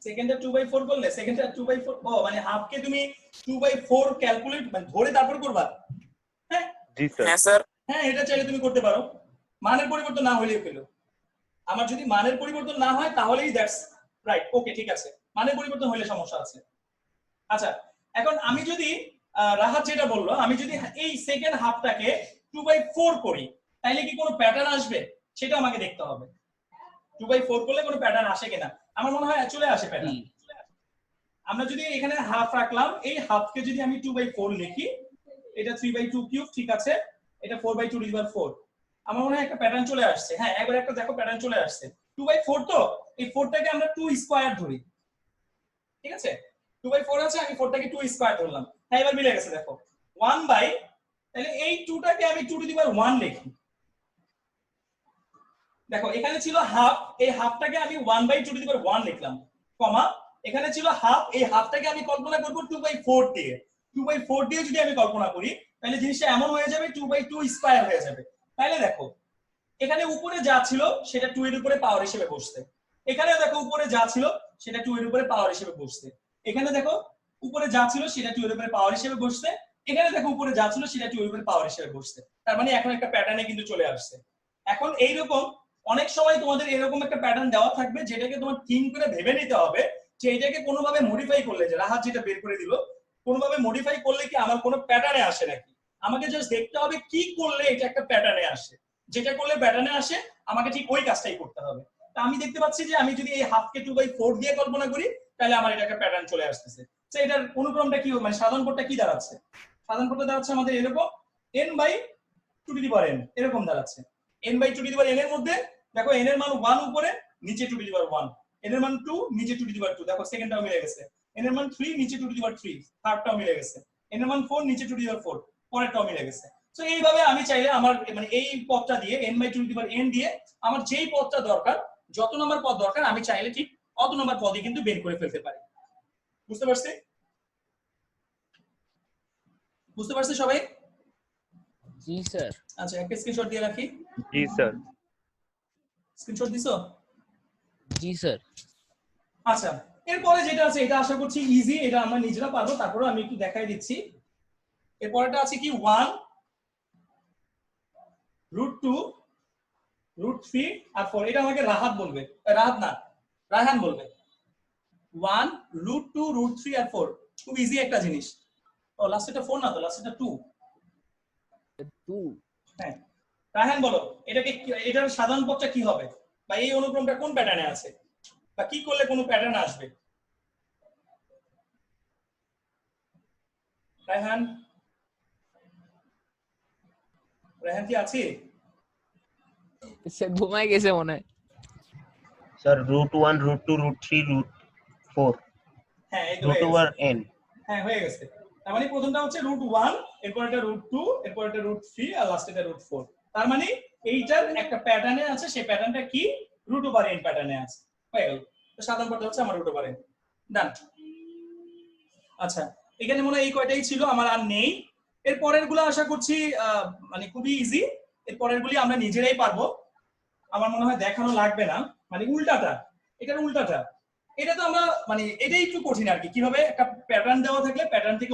সেকেন্ডে 2/4 করলে সেকেন্ডে 2/4, ও মানে হাফ কে তুমি 2/4 ক্যালকুলেট মানে ধরে তারপর করবা? হ্যাঁ জি স্যার। হ্যাঁ স্যার। হ্যাঁ, এটা চাইলে তুমি করতে পারো, মানের পরিবর্তন না হলেও পেলো। আমার যদি মানের পরিবর্তন না হয় তাহলেই দ্যাটস রাইট। ওকে, ঠিক আছে, মানের পরিবর্তন হলে সমস্যা আছে। আচ্ছা, এখন আমি যদি রাহাত যেটা বললো, আমি যদি এই সেকেন্ড হাফটাকে 2/4 করি, তাইলে কি কোনো প্যাটার্ন আসবে? সেটা আমাকে দেখতে হবে। 2/4 করলে কোনো প্যাটার্ন আসে কিনা। আমার মনে হয় চলে আসে প্যাটার্ন। আমরা যদি এখানে হাফ রাখলাম, এই হাফকে যদি আমি 2/4 লিখি, এটা 3/2 কিউব, ঠিক আছে, এটা 4/2 আমার মনে হয় একটা প্যাটার্ন চলে আসছে। হ্যাঁ, একবার একটা দেখো প্যাটার্ন চলে আসছে। 2/4 তো এই 4টাকে আমরা 2 স্কয়ার ধরি, ঠিক আছে, 2/4 আছে, আমি 4টাকে 2 স্কয়ার ধরলাম। হ্যাঁ, এবার মিলে গেছে। দেখো 1 বাই, তাহলে এই 2টাকে আমি 2^1 লিখি। দেখো এখানে ছিল হাফ, এই হাফটাকে আমি 1/2^1 লিখলাম, কমা এখানে ছিল হাফ, এই হাফটাকে আমি কল্পনা করব 2/4 দিয়ে। 2/4 দিয়ে যদি আমি কল্পনা করি, তাহলে জিনিসটা এমন হয়ে যাবে 2/2 স্কয়ার হয়ে যাবে। তাহলে দেখো এখানে উপরে যা ছিল সেটা 2 এর উপরে পাওয়ার হিসেবে বসছে, এখানে দেখো উপরে যা ছিল সেটা 2 এর উপরে পাওয়ার হিসেবে বসছে, এখানে দেখো উপরে যা ছিল সেটা 2 এর উপরে পাওয়ার হিসেবে বসছে, এখানে দেখো উপরে যা ছিল সেটা 2 এর উপরে পাওয়ার হিসেবে বসছে। তার মানে এখন একটা প্যাটার্নে কিন্তু চলে আসছে। এখন এইরকম অনেক সময় তোমাদের এরকম একটা প্যাটার্ন দেওয়া থাকবে, যেটাকে তোমার থিঙ্ক করে ভেবে নিতে হবে যে এটাকে কোনোভাবে মডিফাই করলে, যে রাহাত যেটা বের করে দিল, কোনোভাবে মডিফাই করলে কি আমার কোনো প্যাটার্নে আসে নাকি। আমাকে জাস্ট দেখতে হবে কি করলে এটা একটা প্যাটার্নে আসে, যেটা করলে প্যাটার্নে আসে আমাকে ঠিক ওই কাজটাই করতে হবে। তা আমি দেখতে পাচ্ছি যে আমি যদি এই হাফকে 2/4 দিয়ে কল্পনা করি, তাহলে আমার এটা একটা প্যাটার্ন চলে আসতেছে। তো এটার অনুক্রমটা কি, মানে সাধারণ পদটা কি দাঁড়াচ্ছে? সাধারণ পদটা দাঁড়াচ্ছে আমাদের এরকম n/2n, এরকম দাঁড়াচ্ছে। n/2n এর মধ্যে দেখো n এর মান 1 উপরে, নিচে 2^1, n এর মান 2, নিচে 2^2। দেখো সেকেন্ডটাও মিলে গেছে। n এর মান 3 নিচে 2 টু দি পাওয়ার 3 থার্ডটাও মিলে গেছে, n এর মান 4 নিচে 2 টু দি পাওয়ার 4 পরেরটাও মিলে গেছে। সো এইভাবে আমি চাইলে আমার মানে এই পদটা দিয়ে n by 2 to the power n দিয়ে আমার যেই পদটা দরকার, যত নম্বর পদ দরকার আমি চাইলে ঠিক অত নম্বর পদই কিন্তু বের করে ফেলতে পারি। বুঝতে পারছি? বুঝতে পারছি সবাই? জি স্যার। আচ্ছা, একটা স্ক্রিনশট দিয়ে রাখি। জি স্যার। স্ক্রিনশট দিছো? জি স্যার। আচ্ছা, এরপরে যেটা আছে এটা আশা করছি ইজি, এটা আমরা নিজেরা পারবো, তারপরে আমি একটু দেখাই দিচ্ছি। এরপরটা আছে কি 1 √2 √3 আর 4। এটা আমাকে রাহাত বলবে, রাহাত না রায়হান বলবে। 1 √2 √3 আর 4 খুব ইজি একটা জিনিস। ও লাস্টেটা 4 না তো, লাস্টেটা 2। 2। হ্যাঁ, রায়হান বলো এটাকে এটার সাধারণ পদটা কি হবে, বা এই অনুক্রমটা কোন প্যাটার্নে আছে, বা কি করলে কোন প্যাটার্ন আসবে? রায়হান, রায়হান কি আছে? স্যার ঘুমায় গেছে মনে হয়। স্যার √1 √2 √3 √4 হ্যাঁ, এই তো হয়ে √2 গেছে। আর n। হ্যাঁ, হয়ে গেছে। তার মানে প্রথমটা হচ্ছে √1, এরপর এটা √2, এরপর এটা √3 আর লাস্ট এটা √4। তার মানে এইটার একটা প্যাটার্নে আছে, সেই প্যাটার্নটা কি √n প্যাটার্নে আছে। হয়ে গেল। তো সাধারণ পদ হচ্ছে আমার √n। ডান। আচ্ছা, এখানে মনে হয় এই কয়টাই ছিল, আমার আর নেই। এর পরের গুলো আশা করছি মানে খুবই ইজি। এর পরের গুলি আমরা নিজেরাই পারবো, আমার মনে হয় দেখানো লাগবে না। মানে উল্টাটা, এটার উল্টাটা, এটা তো আমরা মানে এটাই একটু কঠিন আর কি। কিভাবে একটা প্যাটার্ন দেওয়া থাকলে প্যাটার্ন থেকে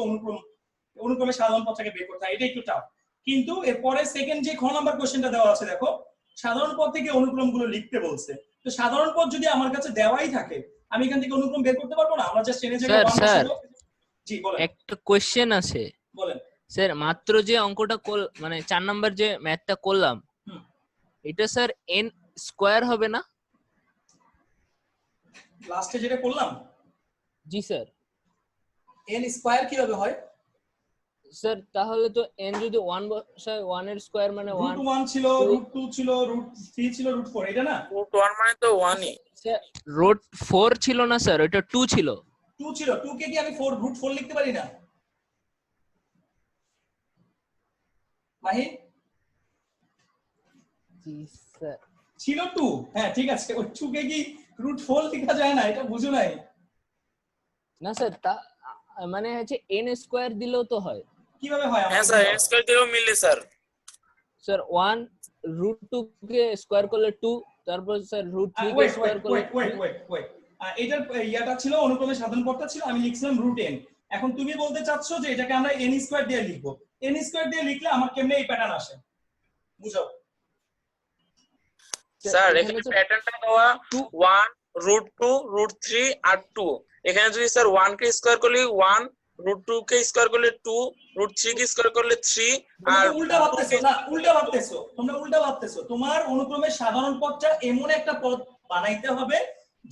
অনুক্রমে সাধারণ পদটাকে বের করতে হয়, এটা একটু টাফ। কিন্তু এরপরে সেকেন্ড যে খ নাম্বার কোশ্চেনটা দেওয়া আছে, দেখো সাধারণ পদ থেকে অনুক্রম গুলো লিখতে বলছে। তো সাধারণ পদ যদি আমার কাছে দেওয়াই থাকে, আমি এখান থেকে অনুক্রম বের করতে পারবো না? আমরা জাস্ট এনে জায়গায় 1 বসাবো। জি বলেন। একটা কোশ্চেন আছে বলেন। স্যার, মাত্র যে অঙ্কটা মানে 4 নাম্বার যে ম্যাথটা করলাম, এটা স্যার n স্কয়ার হবে না? লাস্টে যেটা করলাম, জি স্যার। n স্কয়ার কিভাবে হয়? স্যার তাহলে তো n যদি 1 বসায় 1 এর স্কয়ার মানে 1। √1 ছিল, √2 ছিল, √3 ছিল, √4, এটা না? √1 মানে তো 1ই। স্যার √4 ছিল না স্যার, ওটা 2 ছিল। 2 ছিল, 2 কে কি আমি 4 লিখতে পারি না? মাহি জি স্যার। ছিল 2, হ্যাঁ ঠিক আছে। ওই 2 কে কি √4 লেখা যায় না? এটা বুঝো নাই? না স্যার, তা মানে হচ্ছে n স্কয়ার দিলেও তো হয়। কিভাবে হয়? হ্যাঁ স্যার, n স্কয়ার দিয়েও মিলে স্যার। স্যার 1 √2 কে স্কয়ার করলে 2, তারপর স্যার √3 কে স্কয়ার করলে ওয়েট, এটার ইয়াটা ছিল অনুক্রমের সাধারণ পদটা ছিল, আমি লিখছিলাম √n। এখন তুমি বলতে চাচ্ছো যে এটাকে আমরা n স্কয়ার দিয়ে লিখবো। n স্কয়ার দিয়ে লিখলে আমার কেমনে এই প্যাটার্ন আসে বুঝাও। স্যার এখানে প্যাটার্নটা দেওয়া 1 √2 √3 আর 2। এখানে যদি স্যার 1 কে স্কয়ার করলে 1, √2 কে স্কয়ার করলে 2, √3 কে স্কয়ার করলে 3 আর উল্টা ভাবতেছো না, উল্টা ভাবতেছো তোমরা, উল্টা ভাবতেছো। তোমার অনুক্রমের সাধারণ পদটা এমন একটা পদ বানাইতে হবে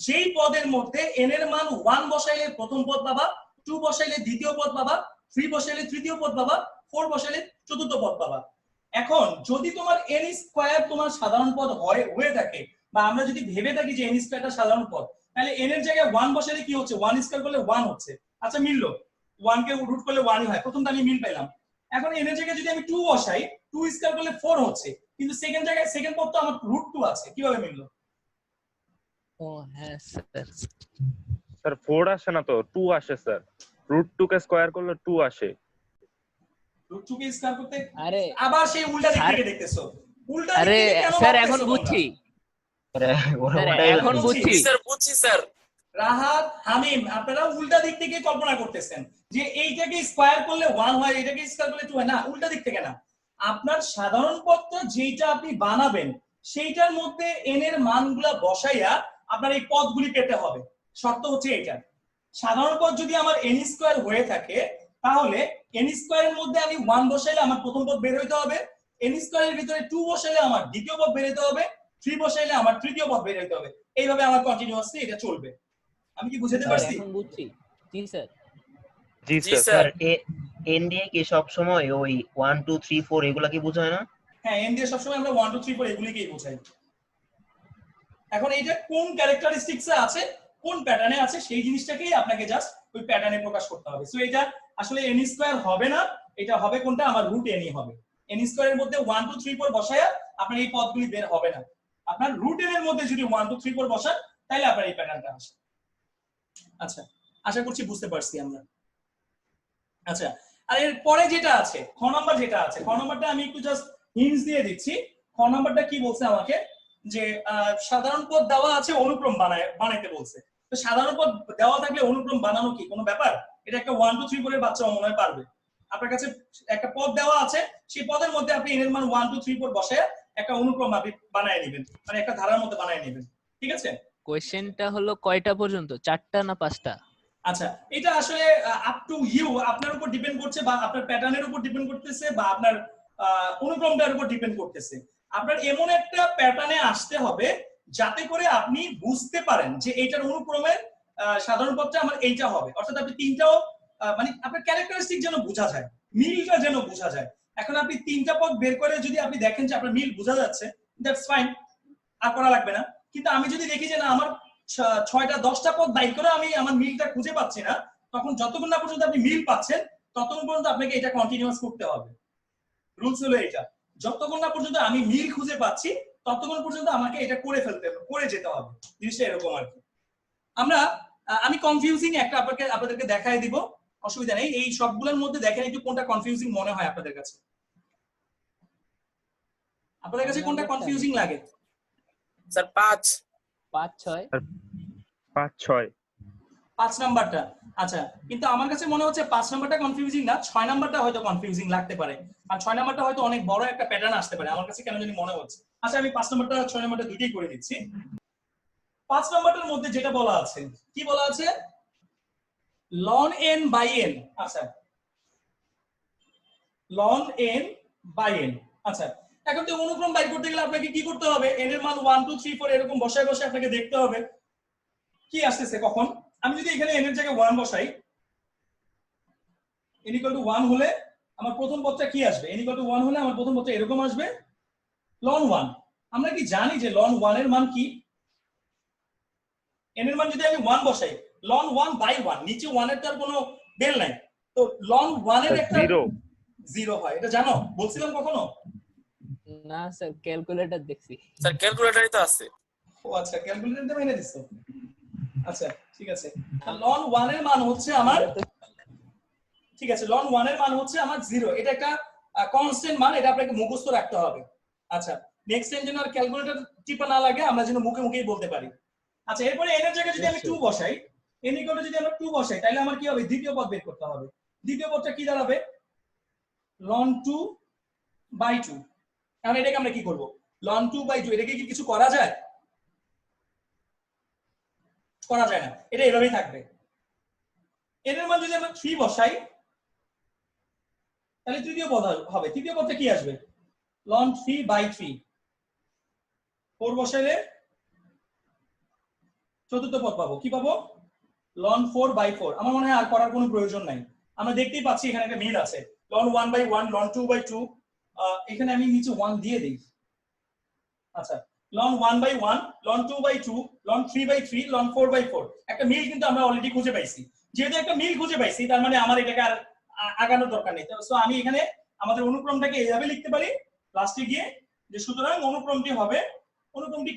যেই পদের মধ্যে n এর মান 1 বসাইলে প্রথম পদ পাবা, 2 বসাইলে দ্বিতীয় পদ পাবা, 3 বসাইলে তৃতীয় পদ পাবা, 4 বসাইলে চতুর্থ পদ পাবা। এখন যদি তোমার n স্কয়ার তোমার সাধারণ পদ হয়ে থাকে, বা আমরা যদি ভেবে থাকি যে n স্কয়ারটা সাধারণ পদ, তাহলে n এর জায়গায় 1 বসাইলে কি হচ্ছে? 1 স্কয়ার করলে 1 হচ্ছে। আচ্ছা মিললো, 1 কে রুট করলে 1ই হয়, প্রথমটা আমি মিল পেলাম। এখন n এর জায়গায় যদি আমি 2 বসাই, 2 স্কয়ার করলে 4 হচ্ছে, কিন্তু সেকেন্ড পদ তো আমার √2 আছে, কিভাবে মিললো? ও হ্যাঁ স্যার। স্যার 4 আসে না তো, 2 আসে স্যার। √2 কে স্কয়ার করলে 2 আসে। √2 কে স্কয়ার করতে আরে আবার সেই উল্টা দিক থেকে দেখতেছো। উল্টা দিক আরে থেকে কেন স্যার ভাবতেছো এখন তোমরা? বুঝছি। ওটাই এখন বুঝছি। স্যার বুঝছি স্যার। রাহাত, হামিম, আপনারা উল্টা দিক থেকে কল্পনা করতেছেন যে এইটাকে স্কয়ার করলে 1 হয়, এটাকে স্কয়ার করলে 2 হয়। না, উল্টা দিক থেকে না। আপনার সাধারণ পদটা যেটা আপনি বানাবেন সেইটার মধ্যে n এর মানগুলা বসাইয়া আপনার এই পদগুলি পেতে হবে। শর্ত হচ্ছে এটা, সাধারণ পদ যদি আমার n স্কয়ার হয়ে থাকে, তাহলে n স্কয়ারের মধ্যে আমি 1 বসাইলে আমার প্রথম পদ বের হইতে হবে, n স্কয়ারের ভিতরে 2 বসাইলে আমার দ্বিতীয় পদ বের হইতে হবে, 3 বসাইলে আমার তৃতীয় পদ বের হইতে হবে। এইভাবে আমার কন্টিনিউয়াসলি এটা চলবে। আমি কি বুঝাতে পারছি? এখন বুঝছি। জি স্যার। জি জি স্যার। স্যার n দিয়ে কি সব সময় ওই 1 2 3 4 এগুলা কি বোঝায় না? হ্যাঁ, n দিয়ে সবসময় আমরা 1 2 3 4 এগুলিকেই বোঝাই। এখন এইটা কোন ক্যারেক্টারিস্টিক্সে আছে, কোন প্যাটার্নে আছে, সেই জিনিসটাকেই আপনাকে জাস্ট ওই প্যাটার্নে প্রকাশ করতে হবে। সো এটা আসলে n স্কয়ার হবে না, এটা হবে কোনটা, আমার রুট n হবে। n স্কয়ারের মধ্যে 1 2 3 4 বসায়া আপনার এই পদগুলি বের হবে না। আপনার রুট n এর মধ্যে যদি 1 2 3 4 বসান তাহলে আপনার এই প্যাটার্নটা আসে। আচ্ছা, আশা করছি বুঝতে পারছি আমরা। আচ্ছা, আর এর পরে যেটা আছে খ নাম্বার যেটা আছে, খ নাম্বারটা আমি একটু জাস্ট হিন্টস দিয়ে দিচ্ছি। খ নাম্বারটা কি বলছে আমাকে, যে সাধারণ পদ দেওয়া আছে, অনুক্রম বানাইতে বলছে। তো সাধারণ পদ দেওয়া থাকলে অনুক্রম বানানো কি কোনো ব্যাপার? এটা একটা 1 2 3 4 এর বাচ্চা মনে হয় পারবে। আপনার কাছে একটা পদ দেওয়া আছে, সেই পদের মধ্যে আপনি n এর মান 1 2 3 4 বসায় একটা অনুক্রম আপনি বানায় নেবেন, মানে একটা ধারার মধ্যে বানায় নেবেন। ঠিক আছে? কোয়েশ্চেনটা হলো কয়টা পর্যন্ত, 4টা না 5টা? আচ্ছা, এটা আসলে আপ টু ইউ, আপনার উপর ডিপেন্ড করছে, বা আপনার প্যাটার্নের উপর ডিপেন্ড করতেছে, বা আপনার অনুক্রমটার উপর ডিপেন্ড করতেছে। আপনার এমন একটা প্যাটার্নে আসতে হবে যাতে করে আপনি বুঝতে পারেন যে এইটার অনুক্রমের সাধারণ পদটা আমার এইটা হবে, অর্থাৎ আপনি তিনটাও মানে আপনার ক্যারেক্টারিস্টিক যেন বোঝা যায়, মিলটা যেন বোঝা যায়। এখন আপনি তিনটা পদ বের করে যদি আপনি দেখেন যে আপনার মিল বোঝা যাচ্ছে, দ্যাটস ফাইন, আর করা লাগবে না। কিন্তু আমি যদি দেখি যে না আমার 6টা 10টা পদ বাইর করে আমি আমার মিলটা খুঁজে পাচ্ছি না, তখন যতক্ষণ না পর্যন্ত আপনি মিল পাচ্ছেন ততক্ষণ পর্যন্ত আপনাকে এটা কন্টিনিউয়াস করতে হবে। রুলস হলো এটা, যতক্ষণ না পর্যন্ত আমি মিল খুঁজে পাচ্ছি ততক্ষণ পর্যন্ত আমাকে এটা করে যেতে হবে। জিনিসটা এরকম আর কি। আমি কনফিউজিং একটা আপনাদেরকে দেখাই দিব, অসুবিধা নেই। এই সবগুলোর মধ্যে দেখেন একটু কোনটা কনফিউজিং মনে হয় আপনাদের কাছে। আপনাদের কাছে কোনটা কনফিউজিং লাগে? স্যার 5 5 6 5 6 5 নাম্বারটা। আচ্ছা, কিন্তু আমার কাছে মনে হচ্ছে 5 নাম্বারটা কনফিউজিং না, 6 নাম্বারটা হয়তো কনফিউজিং লাগতে পারে। আর 6 নাম্বারটা হয়তো অনেক বড় একটা প্যাটার্ন আসতে পারে, আমার কাছে কেন জানি মনে হচ্ছে। আচ্ছা, আমি 5 নাম্বারটা 6 নাম্বারটা দুইটাই করে দিচ্ছি। 5 নাম্বারটার মধ্যে যেটা বলা আছে, কি বলা আছে, ln n by n। আচ্ছা, ln n by n। আচ্ছা, এখন তো অনুক্রম বাইর করতে গেলে আপনাকে কি করতে হবে, n এর মান 1 2 3 4 এরকম বসায় বসায় আপনাকে দেখতে হবে কি আসতেছে কখন। আমি যদি এখানে n এর জায়গায় 1 বসাই, n = 1 হলে আমার প্রথম পদটা কি আসবে, n = 1 হলে আমার প্রথম পদটা এরকম আসবে, ln 1। আমরা কি জানি যে ln 1 এর মান কি? n এর মান যদি আমি 1 বসাই, ln 1 by 1, নিচে 1 এর তার কোনো বেল নাই, তো ln 1 এর একটা 0 হয়। এটা জানো, বলছিলাম কখনো? না স্যার, ক্যালকুলেটর দেখছি। স্যার ক্যালকুলেটরই তো আছে। ও আচ্ছা, ক্যালকুলেটর দিয়ে মেনে দিছো। আচ্ছা, ঠিক আছে। ln 1 এর মান হচ্ছে আমার, ঠিক আছে, ln 1 এর মান হচ্ছে আমার 0। এটা একটা কনস্ট্যান্ট মান, এটা আপনাকে মুখস্থ রাখতে হবে। আচ্ছা, নেক্সট টাইম যেন আর ক্যালকুলেটর টিপা না লাগে, আমরা যেন মুখে মুখেই বলতে পারি। আচ্ছা, এরপরে n এর জায়গায় যদি আমি 2 বসাই, n = যদি আমরা 2 বসাই, তাহলে আমার কি হবে, দ্বিতীয় পদ বের করতে হবে। দ্বিতীয় পদটা কি দাঁড়াবে, ln 2 by 2। এখন এটাকে আমরা কি করব, ln 2 by 2, এটাকে কি কিছু করা যায়? করা যায় না, এটা এভাবেই থাকবে। n এর মান যদি আমরা 3 বসাই, তাহলে তৃতীয় পদ হবে। তৃতীয় পদটা কি আসবে, ln 3 by 3। 4 বসাইলে চতুর্থ পদ পাবো, কি পাবো, ln 4 by 4। আমার মনে হয় আর করার কোনো প্রয়োজন নাই, আমরা দেখতেই পাচ্ছি এখানে একটা মিল আছে। ln 1 by 1, ln 2 by 2, এখানে আমি নিচে 1 দিয়ে দেই। আচ্ছা, ln 1 by 1, ln 2 by 2, ln 3 by 3, ln 4 by 4, একটা মিল কিন্তু আমরা অলরেডি খুঁজে পাইছি। যেহেতু একটা মিল খুঁজে পাইছি, তার মানে আমার এটাকে আর আগানোর দরকার নেই। সো আমি এখানে আমাদের অনুক্রমটাকে এইভাবে লিখতে পারি লাস্টে গিয়ে, যে সুতরাং অনুক্রমটি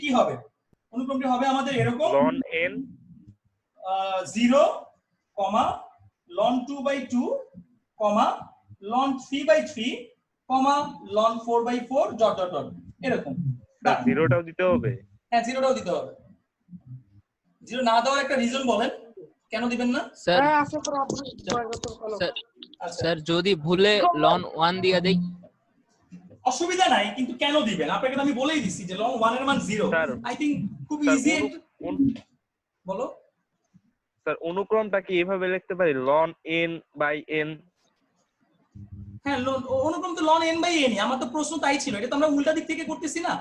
কি হবে, অনুক্রমটি হবে আমাদের এরকম, ln n 0, ln 2 by 2, ln 3 by 3, ln 4 by 4, ... এরকম। জিরোটাও দিতে হবে? হ্যাঁ, জিরোটাও দিতে হবে। জিরো না দেওয়ার একটা রিজন বলেন, কেন দিবেন না? স্যার আচ্ছা, স্যার যদি ভুলে ln 1 দিয়ে দেই? অসুবিধা নাই, কিন্তু কেন দিবেন আপনাকে তো আমি বলেই দিছি যে ln 1 এর মান 0। স্যার, আই থিংক খুব স্যার, ইজি। বলো স্যার, অনুক্রমটা কি এভাবে লিখতে পারি, ln n by n? হ্যাঁ, অনুক্রম তো ln n by n। আমার তো প্রশ্ন তাই ছিল, এটা তো আমরা উল্টা দিক থেকে করতেছি না।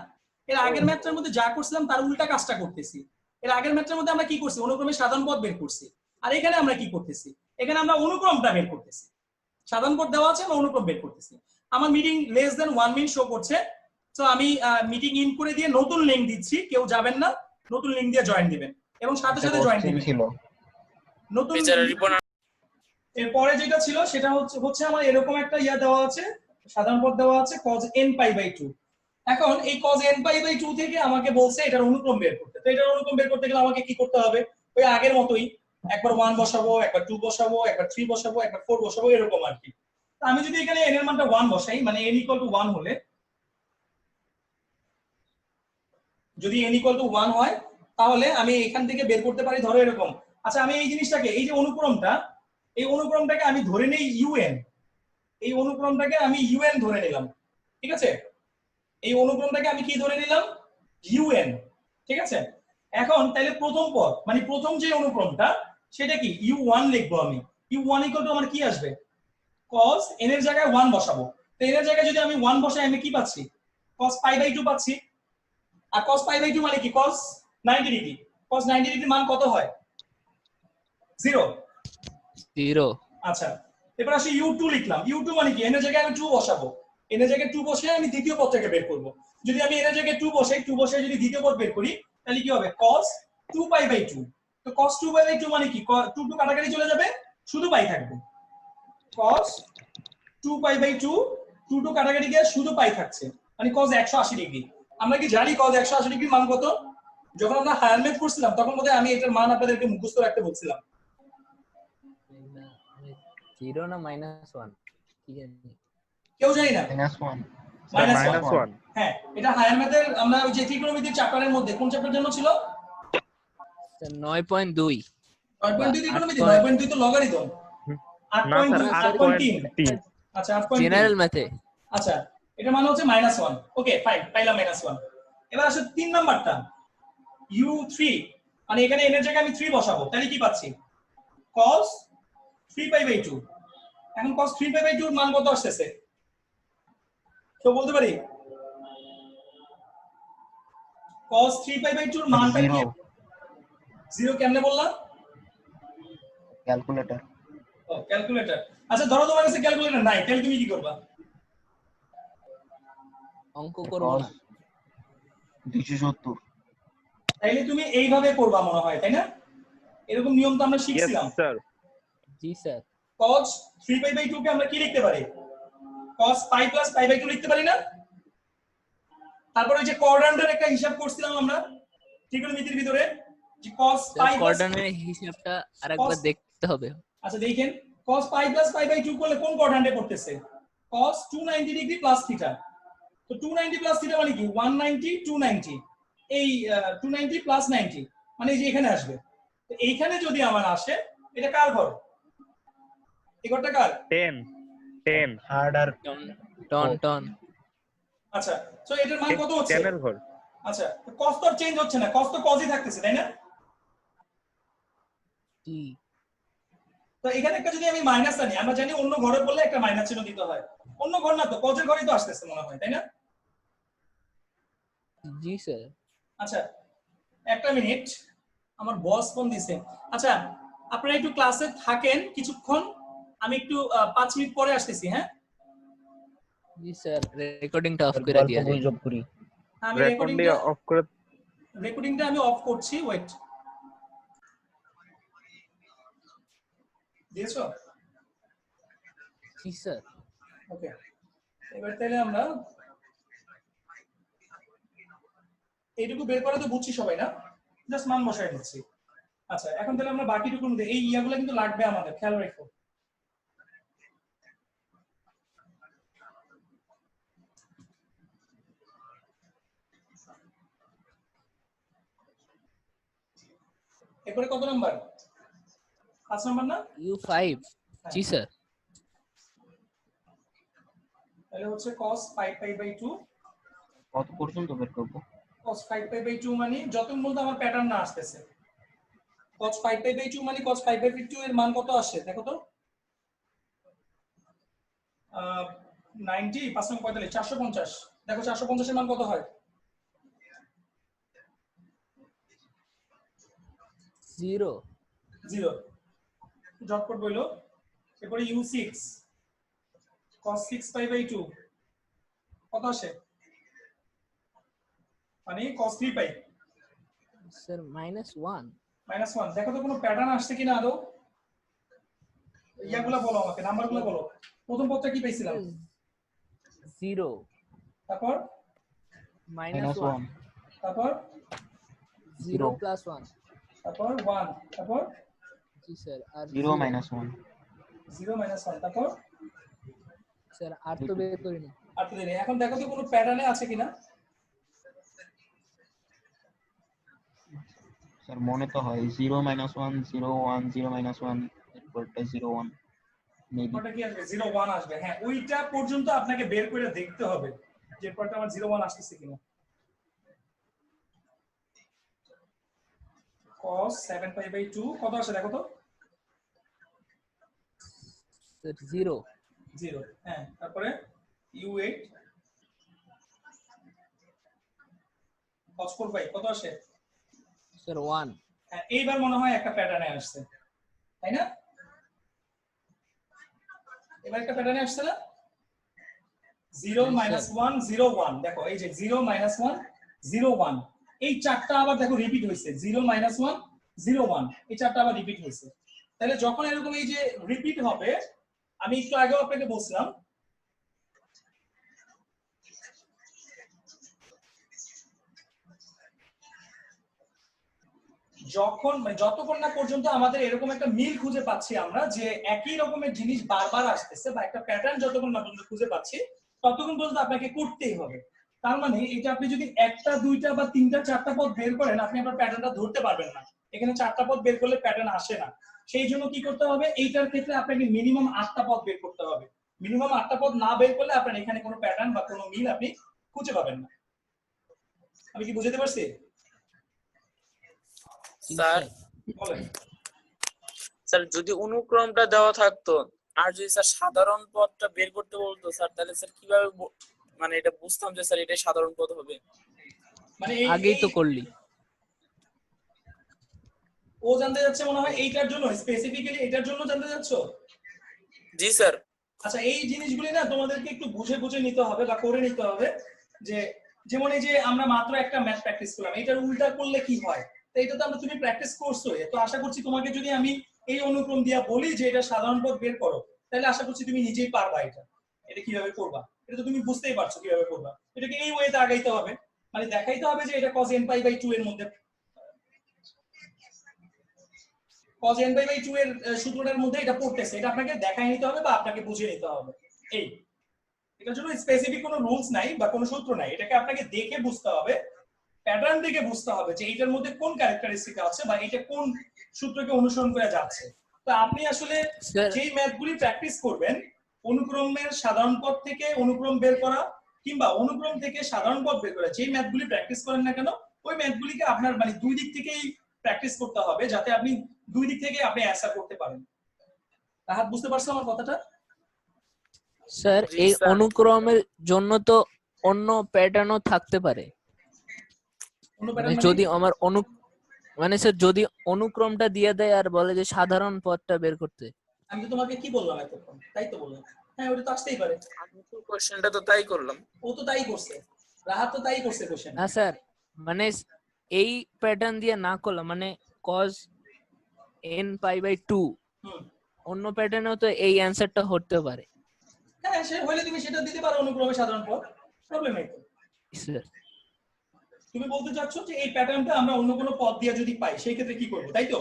এর আগের ম্যাথটার মধ্যে যা করছিলাম তার উল্টা কাজটা করতেছি। এর আগের ম্যাথটার মধ্যে আমরা কি করছি, অনুক্রমের সাধারণ পদ বের করছি। আর এখানে আমরা কি করতেছি, এখানে আমরা অনুক্রমটা বের করতেছি। সাধারণ পদ দেওয়া আছে, আমরা অনুক্রম বের করতেছি। আমার meeting less than 1 minute show করছে, তো আমি মিটিং ইন করে দিয়ে নতুন লিংক দিচ্ছি। কেউ যাবেন না, নতুন লিংক দিয়ে জয়েন দিবেন এবং সাথে সাথে জয়েন দিবেন। নতুন এরপরে যেটা ছিল সেটা হচ্ছে আমার এরকম একটা ইয়া দেওয়া আছে, সাধারণ পদ দেওয়া আছে cos n পাই বাই 2। এখন এই cos n পাই বাই 2 থেকে আমাকে বলছে এটার অনুক্রম বের করতে। তো এটার অনুক্রম বের করতে গেলে আমাকে কি করতে হবে, ওই আগের মতোই একবার 1 বসাবো, একবার 2 বসাবো, একবার 3 বসাবো, একবার 4 বসাবো, এরকম আর কি। তো আমি যদি এখানে n এর মানটা 1 বসাই, মানে n = 1 হলে, যদি n = 1 হয় তাহলে আমি এখান থেকে বের করতে পারি ধরো এরকম। আচ্ছা আমি এই জিনিসটাকে, এই যে অনুক্রমটা, এই অনুক্রমটাকে আমি ধরে নেই un, এই অনুক্রমটাকে আমি un ধরে নিলাম, ঠিক আছে? এই অনুক্রমটাকে আমি কি ধরে নিলাম, un, ঠিক আছে? এখন তাহলে প্রথম পদ মানে প্রথম যে অনুক্রমটা সেটা কি u1 লিখবো আমি। u1 = আমার কি আসবে, cos n এর জায়গায় 1 বসাবো। তো n এর জায়গায় যদি আমি 1 বসাই আমি কি পাচ্ছি, cos পাই বাই 2 পাচ্ছি। আর cos পাই বাই 2 মানে কি, cos 90 ডিগ্রি। cos 90 ডিগ্রি মান কত হয়, 0। 0 আচ্ছা এবার আসি u2 লিখলাম। u2 মানে কি, n এর জায়গায় আমি 2 বসাবো। n এর জায়গায় 2 বসে আমি দ্বিতীয় পদটাকে বের করব। যদি আমি n এর জায়গায় 2 বসাই, 2 বসে যদি দ্বিতীয় পদ বের করি তাহলে কি হবে, cos 2 পাই বাই 2। তো cos 2 পাই বাই 2 মানে কি, 2 2 কাটাকাটি চলে যাবে, শুধু পাই থাকবে। cos 2 পাই বাই 2, 2 2 কাটাকাটি গিয়ে শুধু পাই থাকছে, মানে cos 180 ডিগ্রি। আমরা কি জানি cos 180 ডিগ্রি মান কত? যখন আমরা হায়ার ম্যাথ করছিলাম তখন বোধহয় আমি এটার মান আপনাদেরকে মুখস্থ রাখতে বলছিলাম। 0 না -1 কি জানি, কেউ জানি না, -1 -1। হ্যাঁ এটা হায়ার ম্যাথের, আমরা ওই যে ত্রিকোণমিতির চ্যাপ্টারের মধ্যে কোন চ্যাপ্টার জন্য ছিল, 9.2 9.2 ত্রিকোণমিতি, 9.2 তো লগারিদম, না স্যার 8.3। 8.3 আচ্ছা 8.3, জেনারেল ম্যাথে। আচ্ছা এটা মানে হচ্ছে -1। ওকে ফাইন, পাইলাম -1। এবার আসলে 3 নাম্বারটা u3, মানে এখানে n এর জায়গায় আমি 3 বসাবো, তাহলে কি পাচ্ছি, cos 3 পাই বাই 2। এখন cos 3 পাই বাই 2 এর মান কত আসছে, কেউ বলতে পারি? cos 3 পাই বাই 2 এর মানটা কি, 0 কেমনে বললাম, ক্যালকুলেটর ও ক্যালকুলেটর। আচ্ছা ধরো তোমার কাছে ক্যালকুলেটর নাই, তাহলে তুমি কি করবা, অঙ্ক করব না। 270 তাইলে তুমি এইভাবে করবা মনে হয়, তাই না? এরকম নিয়ম তো আমরা ইয়েস শিখছিলাম। স্যার। জি স্যার। cos 3 পাই বাই 2 কে আমরা কি লিখতে পারি, cos pi plus pi by 2 লিখতে পারি না? তারপর ওই যে কোয়াড্র্যান্টের একটা হিসাব করছিলাম আমরা ত্রিকোণমিতির ভিতরে, যে cos পাই প্লাস, কোয়ার্ডার্নের হিসাবটা আরেকবার দেখতে হবে। আচ্ছা দেখেন cos pi plus pi by 2 করলে কোন কোয়াড্র্যান্টে পড়তেছে, cos 290 ডিগ্রি প্লাস থিটা। তো 290 প্লাস থিটা মানে কি 190 290, এই 290 প্লাস 90 মানে এই যে এখানে আসবে। তো এইখানে যদি আমার আসে, এটা কার ঘর, এই ঘরটা কার, 10 হার্ড আর টন টন। আচ্ছা সো এটার মান কত হচ্ছে, 10 এর ঘর। আচ্ছা cos তো চেঞ্জ হচ্ছে না, cos তো cosই থাকতেছে, তাই না? জি তো এখানে একটা যদি আমি মাইনাস আনি, আমরা জানি অন্য ঘরে বললে একটা মাইনাস চিহ্ন দিতে হয়, অন্য ঘর না তো cos এর ঘরেই তো আসতেছে মনে হয়, তাই না? জি স্যার। আচ্ছা একটা মিনিট, আমার বস ফোন দিছে। আচ্ছা আপনারা একটু ক্লাসে থাকেন কিছুক্ষণ, আমি একটু 5 মিনিট পরে আসতেছি। হ্যাঁ জি স্যার, রেকর্ডিংটা অফ করে দিয়া যায়। যোগ করি। আমি রেকর্ডিং অফ করে রেকর্ডিংটা আমি অফ করছি, ওয়েট, দিয়েছো? জি স্যার। ওকে এবার তাহলে আমরা এইটুকু বের করে তো বুঝছি সবাই না, জাস্ট মান বসাই দিচ্ছি। আচ্ছা এখন তাহলে আমরা বাকিটুকু এই ইয়াগুলো কিন্তু লাগবে আমাদের, খেয়াল রেখো। এরপরে কত নাম্বার, 5 নাম্বার না? U5 জি স্যার। তাহলে হচ্ছে cos 5 পাই বাই 2, কত পর্যন্ত বের করব? cos 5 পাই বাই 2 মানে যত বলতে আমার প্যাটার্ন না আসতেছে, cos 5 পাই বাই 2 মানে cos 5 বাই 2 এর মান কত আসে দেখো তো, 90 5 নং 45 450। দেখো 450 এর মান কত হয়, 0 0। ঝটপট বইলো। এরপরে u6 cos 6 পাই বাই 2 কত আসে, মানে cos 3 পাই স্যার -1। -1। দেখো তো কোনো প্যাটার্ন আসছে কিনা আদৌ, ইয়াগুলো বলো আমাকে, নাম্বারগুলো বলো। প্রথম পদটা কি পেয়েছিলাম? 0 তারপর -1 তারপর 0 +1 তারপর 1 তারপর জি স্যার আর 0 -1 0 -1 তারপর স্যার আর তো বের করিনি। আর তো দেরি। এখন দেখো তো কোনো প্যাটার্নে আছে কিনা। স্যার মনে তো হয় 0 -1 0 1 0 -1 এরপরটা 0 1 মেবি। ওটা কি আসবে? 0 1 আসবে। হ্যাঁ, ওইটা পর্যন্ত আপনাকে বের করে দেখতে হবে যে পরটা আমার 0 1 আসছে কিনা। cos 7π/2 কত আসে দেখো তো? স্যার 0 0। হ্যাঁ, তারপরে u8 cos 4π কত আসে? স্যার 1 হ্যাঁ, এইবার মনে হয় একটা প্যাটার্নে আসছে, তাই না? এবার একটা প্যাটার্নে আসছে না? 0 -1 0 1 দেখো এই যে 0 -1 0 1 এই চারটা আবার দেখো রিপিট হয়েছে। 0 -1 0 1 এই চারটা আবার রিপিট হয়েছে। তাহলে যখন এরকম এই যে রিপিট হবে, আমি একটু আগেও আপনাকে বলছিলাম যখন যতক্ষণ না পর্যন্ত আমাদের এরকম একটা মিল খুঁজে পাচ্ছি আমরা যে একই রকমের জিনিস বারবার আসতেছে বা একটা প্যাটার্ন যতক্ষণ না পর্যন্ত খুঁজে পাচ্ছি ততক্ষণ পর্যন্ত আপনাকে করতেই হবে। তার মানে এটা আপনি যদি একটা দুইটা বা তিনটা চারটা পদ বের করেন আপনি আপনার প্যাটার্নটা ধরতে পারবেন না। এখানে চারটা পদ বের করলে প্যাটার্ন আসে না। সেই জন্য কি করতে হবে, এইটার ক্ষেত্রে আপনাকে মিনিমাম 8টা পদ বের করতে হবে। মিনিমাম 8টা পদ না বের করলে আপনার এখানে কোনো প্যাটার্ন বা কোনো মিল আপনি খুঁজে পাবেন না। আমি কি বুঝাতে পারছি? স্যার বলেন। স্যার যদি অনুক্রমটা দেওয়া থাকতো আর যদি স্যার সাধারণ পদটা বের করতে বলতো স্যার, তাহলে স্যার কিভাবে মানে এটা বুঝতাম যে স্যার এটাই সাধারণ পদ হবে? মানে আগেই তো করলি। ও জানতে যাচ্ছে মনে হয় এইটার জন্য, স্পেসিফিক্যালি এটার জন্য জানতে যাচ্ছ? জি স্যার। আচ্ছা, এই জিনিসগুলি না তোমাদেরকে একটু বুঝে বুঝে নিতে হবে বা করে নিতে হবে। যে যেমন এই যে আমরা মাত্র একটা ম্যাথ প্র্যাকটিস করলাম, এটার উল্টা করলে কি হয়, তো এটা তো আমরা তুমি প্র্যাকটিস করছো। তো আশা করছি তোমাকে যদি আমি এই অনুক্রম দিয়া বলি যে এটা সাধারণ পদ বের করো, তাহলে আশা করছি তুমি নিজেই পারবা এটা কিভাবে করবা। এটা তো তুমি বুঝতেই পারছো কিভাবে করবা। এটাকে এই ওয়েতে আগাইতে হবে, মানে দেখাইতে হবে যে এটা cos nπ/2 এর মধ্যে cos nπ/2 এর সূত্রটার মধ্যে এটা পড়তেছে। এটা আপনাকে দেখাই নিতে হবে বা আপনাকে বুঝিয়ে নিতে হবে। এই এটার জন্য স্পেসিফিক কোনো রুলস নাই বা কোনো সূত্র নাই, এটাকে আপনাকে দেখে বুঝতে হবে, প্যাটার্ন দেখে বুঝতে হবে যে এইটার মধ্যে কোন ক্যারেক্টারিস্টিক আছে বা এটা কোন সূত্রকে অনুসরণ করে যাচ্ছে। তো আপনি আসলে স্যার যেই ম্যাথগুলি প্র্যাকটিস করবেন, অনুক্রমের সাধারণ পদ থেকে অনুক্রম বের করা কিংবা অনুক্রম থেকে সাধারণ পদ বের করা, যেই ম্যাথগুলি প্র্যাকটিস করেন না কেন ওই ম্যাথগুলিকে আপনার মানে দুই দিক থেকেই প্র্যাকটিস করতে হবে যাতে আপনি দুই দিক থেকে আপনি অ্যান্সার করতে পারেন। রাহাত, বুঝতে পারছো আমার কথাটা? স্যার জি এই স্যার। অনুক্রমের জন্য তো অন্য প্যাটার্নও থাকতে পারে। অন্য মানে প্যাটার্ন যদি আমার মানে স্যার যদি অনুক্রমটা দিয়ে দেয় আর বলে যে সাধারণ পদটা বের করতে, আমি তো তোমাকে কি বললাম এতক্ষণ, তাই তো বললাম। হ্যাঁ, ওটা তো আসতেই পারে। আমি তো কোশ্চেনটা তো তাই করলাম। ও তো তাই করছে, রাহাত তো তাই করছে কোশ্চেন। না স্যার মানে এই প্যাটার্ন দিয়ে না করলাম মানে cos nπ/2 হুম, অন্য প্যাটার্নেও তো এই অ্যানসারটা হতে পারে। হ্যাঁ, সে হইলে তুমি সেটা দিতে পারো অনুক্রমে সাধারণ পদ, প্রবলেম নেই তো। স্যার তুমি বলতে চাচ্ছ যে এই প্যাটার্নটা আমরা অন্য কোনো পদ দিয়ে যদি পাই সেই ক্ষেত্রে কি করবো, তাই তো?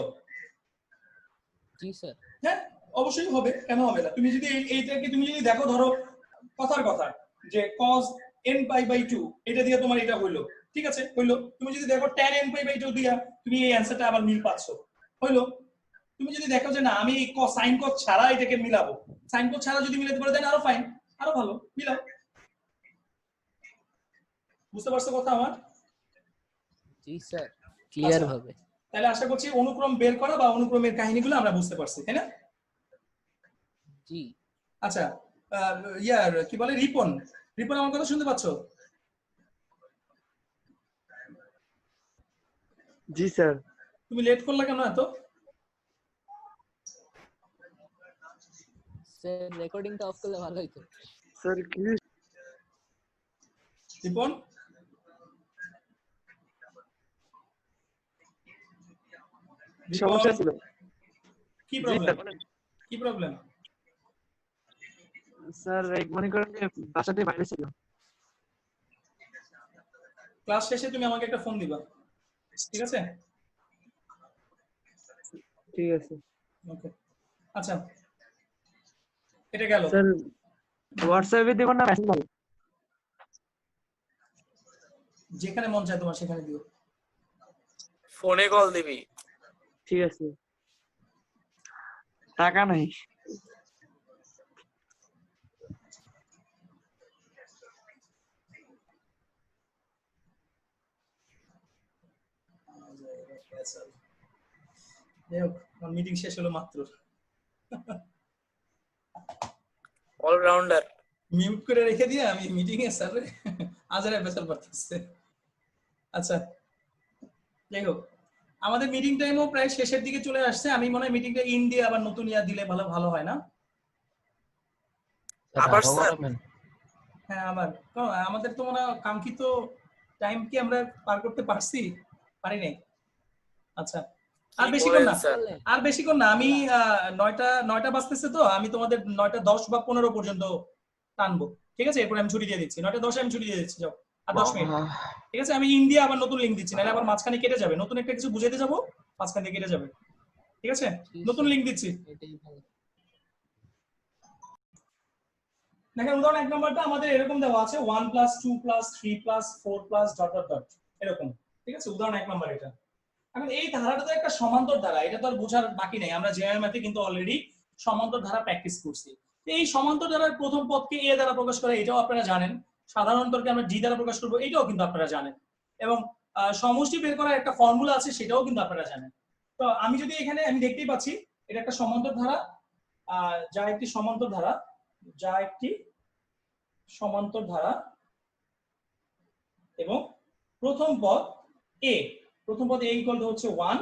জি স্যার। হ্যাঁ, অবশ্যই হবে, কেন হবে না। তুমি যদি এইটাকে তুমি যদি দেখো, ধরো কথার কথা যে cos nπ/2 এটা দিয়ে তোমার এটা হইলো, ঠিক আছে হইলো। তুমি যদি দেখো tan nπ/2 দিয়া তুমি এই অ্যানসারটা আবার মিল পাচ্ছো, হইলো। তুমি যদি দেখো যে না আমি সাইন cos ছাড়া এটাকে মিলাবো, সাইন cos ছাড়া যদি মিলাতে পারো দেন আরো ফাইন, আরো ভালো, মিলাও। বুঝতে পারছো কথা আমার? জি স্যার ক্লিয়ার আচ্ছা, ভাবে। তাহলে আশা করছি অনুক্রম বের করা বা অনুক্রমের কাহিনীগুলো আমরা বুঝতে পারছি, তাই না? জি আচ্ছা, ইয়ার কি বলে রিপন, রিপন আমার কথা শুনতে পাচ্ছো? জি স্যার। তুমি লেট করলা কেন এত? স্যার রেকর্ডিংটা অফ করলে ভালো হতো। স্যার কি রিপন, সমস্যা ছিল? কি জি প্রবলেম? স্যার। কি প্রবলেম? স্যার মনে করেন যে বাসাতে বাইরে ছিল। ক্লাস শেষে তুমি আমাকে একটা ফোন দিবা, ঠিক আছে? ঠিক আছে ওকে, আচ্ছা এটা গেল। স্যার, হোয়াটসঅ্যাপে দেব না মেসেজ করব? যেখানে মন চায় তোমার সেখানে দিও। ফোনে কল দিবি। ঠিক আছে। টাকা নাই। যাই হোক, আমার মিটিং শেষ হলো মাত্র। অলরাউন্ডার। মিউট করে রেখে দিয়ে আমি মিটিং এ স্যার আজারে বেচাল পারতেছে। আচ্ছা যাই হোক, আমাদের মিটিং টাইমও প্রায় শেষের দিকে চলে আসছে। আমি মনে হয় মিটিংটা ইন দিয়ে আবার নতুন ইয়ার দিলে ভালো ভালো হয় না? আবার আরো স্যার? বাড়াবেন? হ্যাঁ আবার, কারণ আমাদের তো মনে হয় কাঙ্ক্ষিত টাইম কি আমরা পার করতে পারছি, পারি নাই। আচ্ছা আর কি বেশিক্ষণ বলেন না, স্যার? আর বেশিক্ষণ না, আমি 9টা বাজতেছে, তো আমি তোমাদের 9:10 বা 15 পর্যন্ত টানবো, ঠিক আছে? এরপর আমি ছুটি দিয়ে দিচ্ছি, 9:10 আমি ছুটি দিয়ে দিচ্ছি, যাও। আর 10 মিনিট, ঠিক আছে? আমি ইন্ডিয়া আবার নতুন লিঙ্ক দিচ্ছি, নাহলে আবার মাঝখানে কেটে যাবে। নতুন একটা কিছু বুঝাইতে যাবো, মাঝখানে কেটে যাবে, ঠিক আছে? নতুন লিঙ্ক দিচ্ছি। এটাই ভালো। দেখেন উদাহরণ 1 নম্বরটা আমাদের এরকম দেওয়া আছে 1 + 2 + 3 + 4 + ... এরকম, ঠিক আছে? উদাহরণ 1 নম্বর এটা। এখন এই ধারাটা তো একটা সমান্তর ধারা, এটা তো আর বোঝার বাকি নেই, আমরা জেএম ম্যাথে কিন্তু অলরেডি সমান্তর ধারা প্র্যাকটিস করছি। তো এই সমান্তর ধারার প্রথম পদকে এ দ্বারা প্রকাশ করে, এটাও আপনারা জানেন। সাধারণ অন্তরকে আমরা ডি দ্বারা প্রকাশ করব, এটাও কিন্তু আপনারা জানেন। এবং সমষ্টি বের করার একটা ফর্মুলা আছে, সেটাও কিন্তু আপনারা জানেন। তো আমি যদি এখানে আমি দেখতেই পাচ্ছি এটা একটা সমান্তর ধারা, যা একটি সমান্তর ধারা, যা একটি সমান্তর ধারা, এবং প্রথম পদ এ, প্রথম পদ এ ইকুয়াল টু হচ্ছে 1,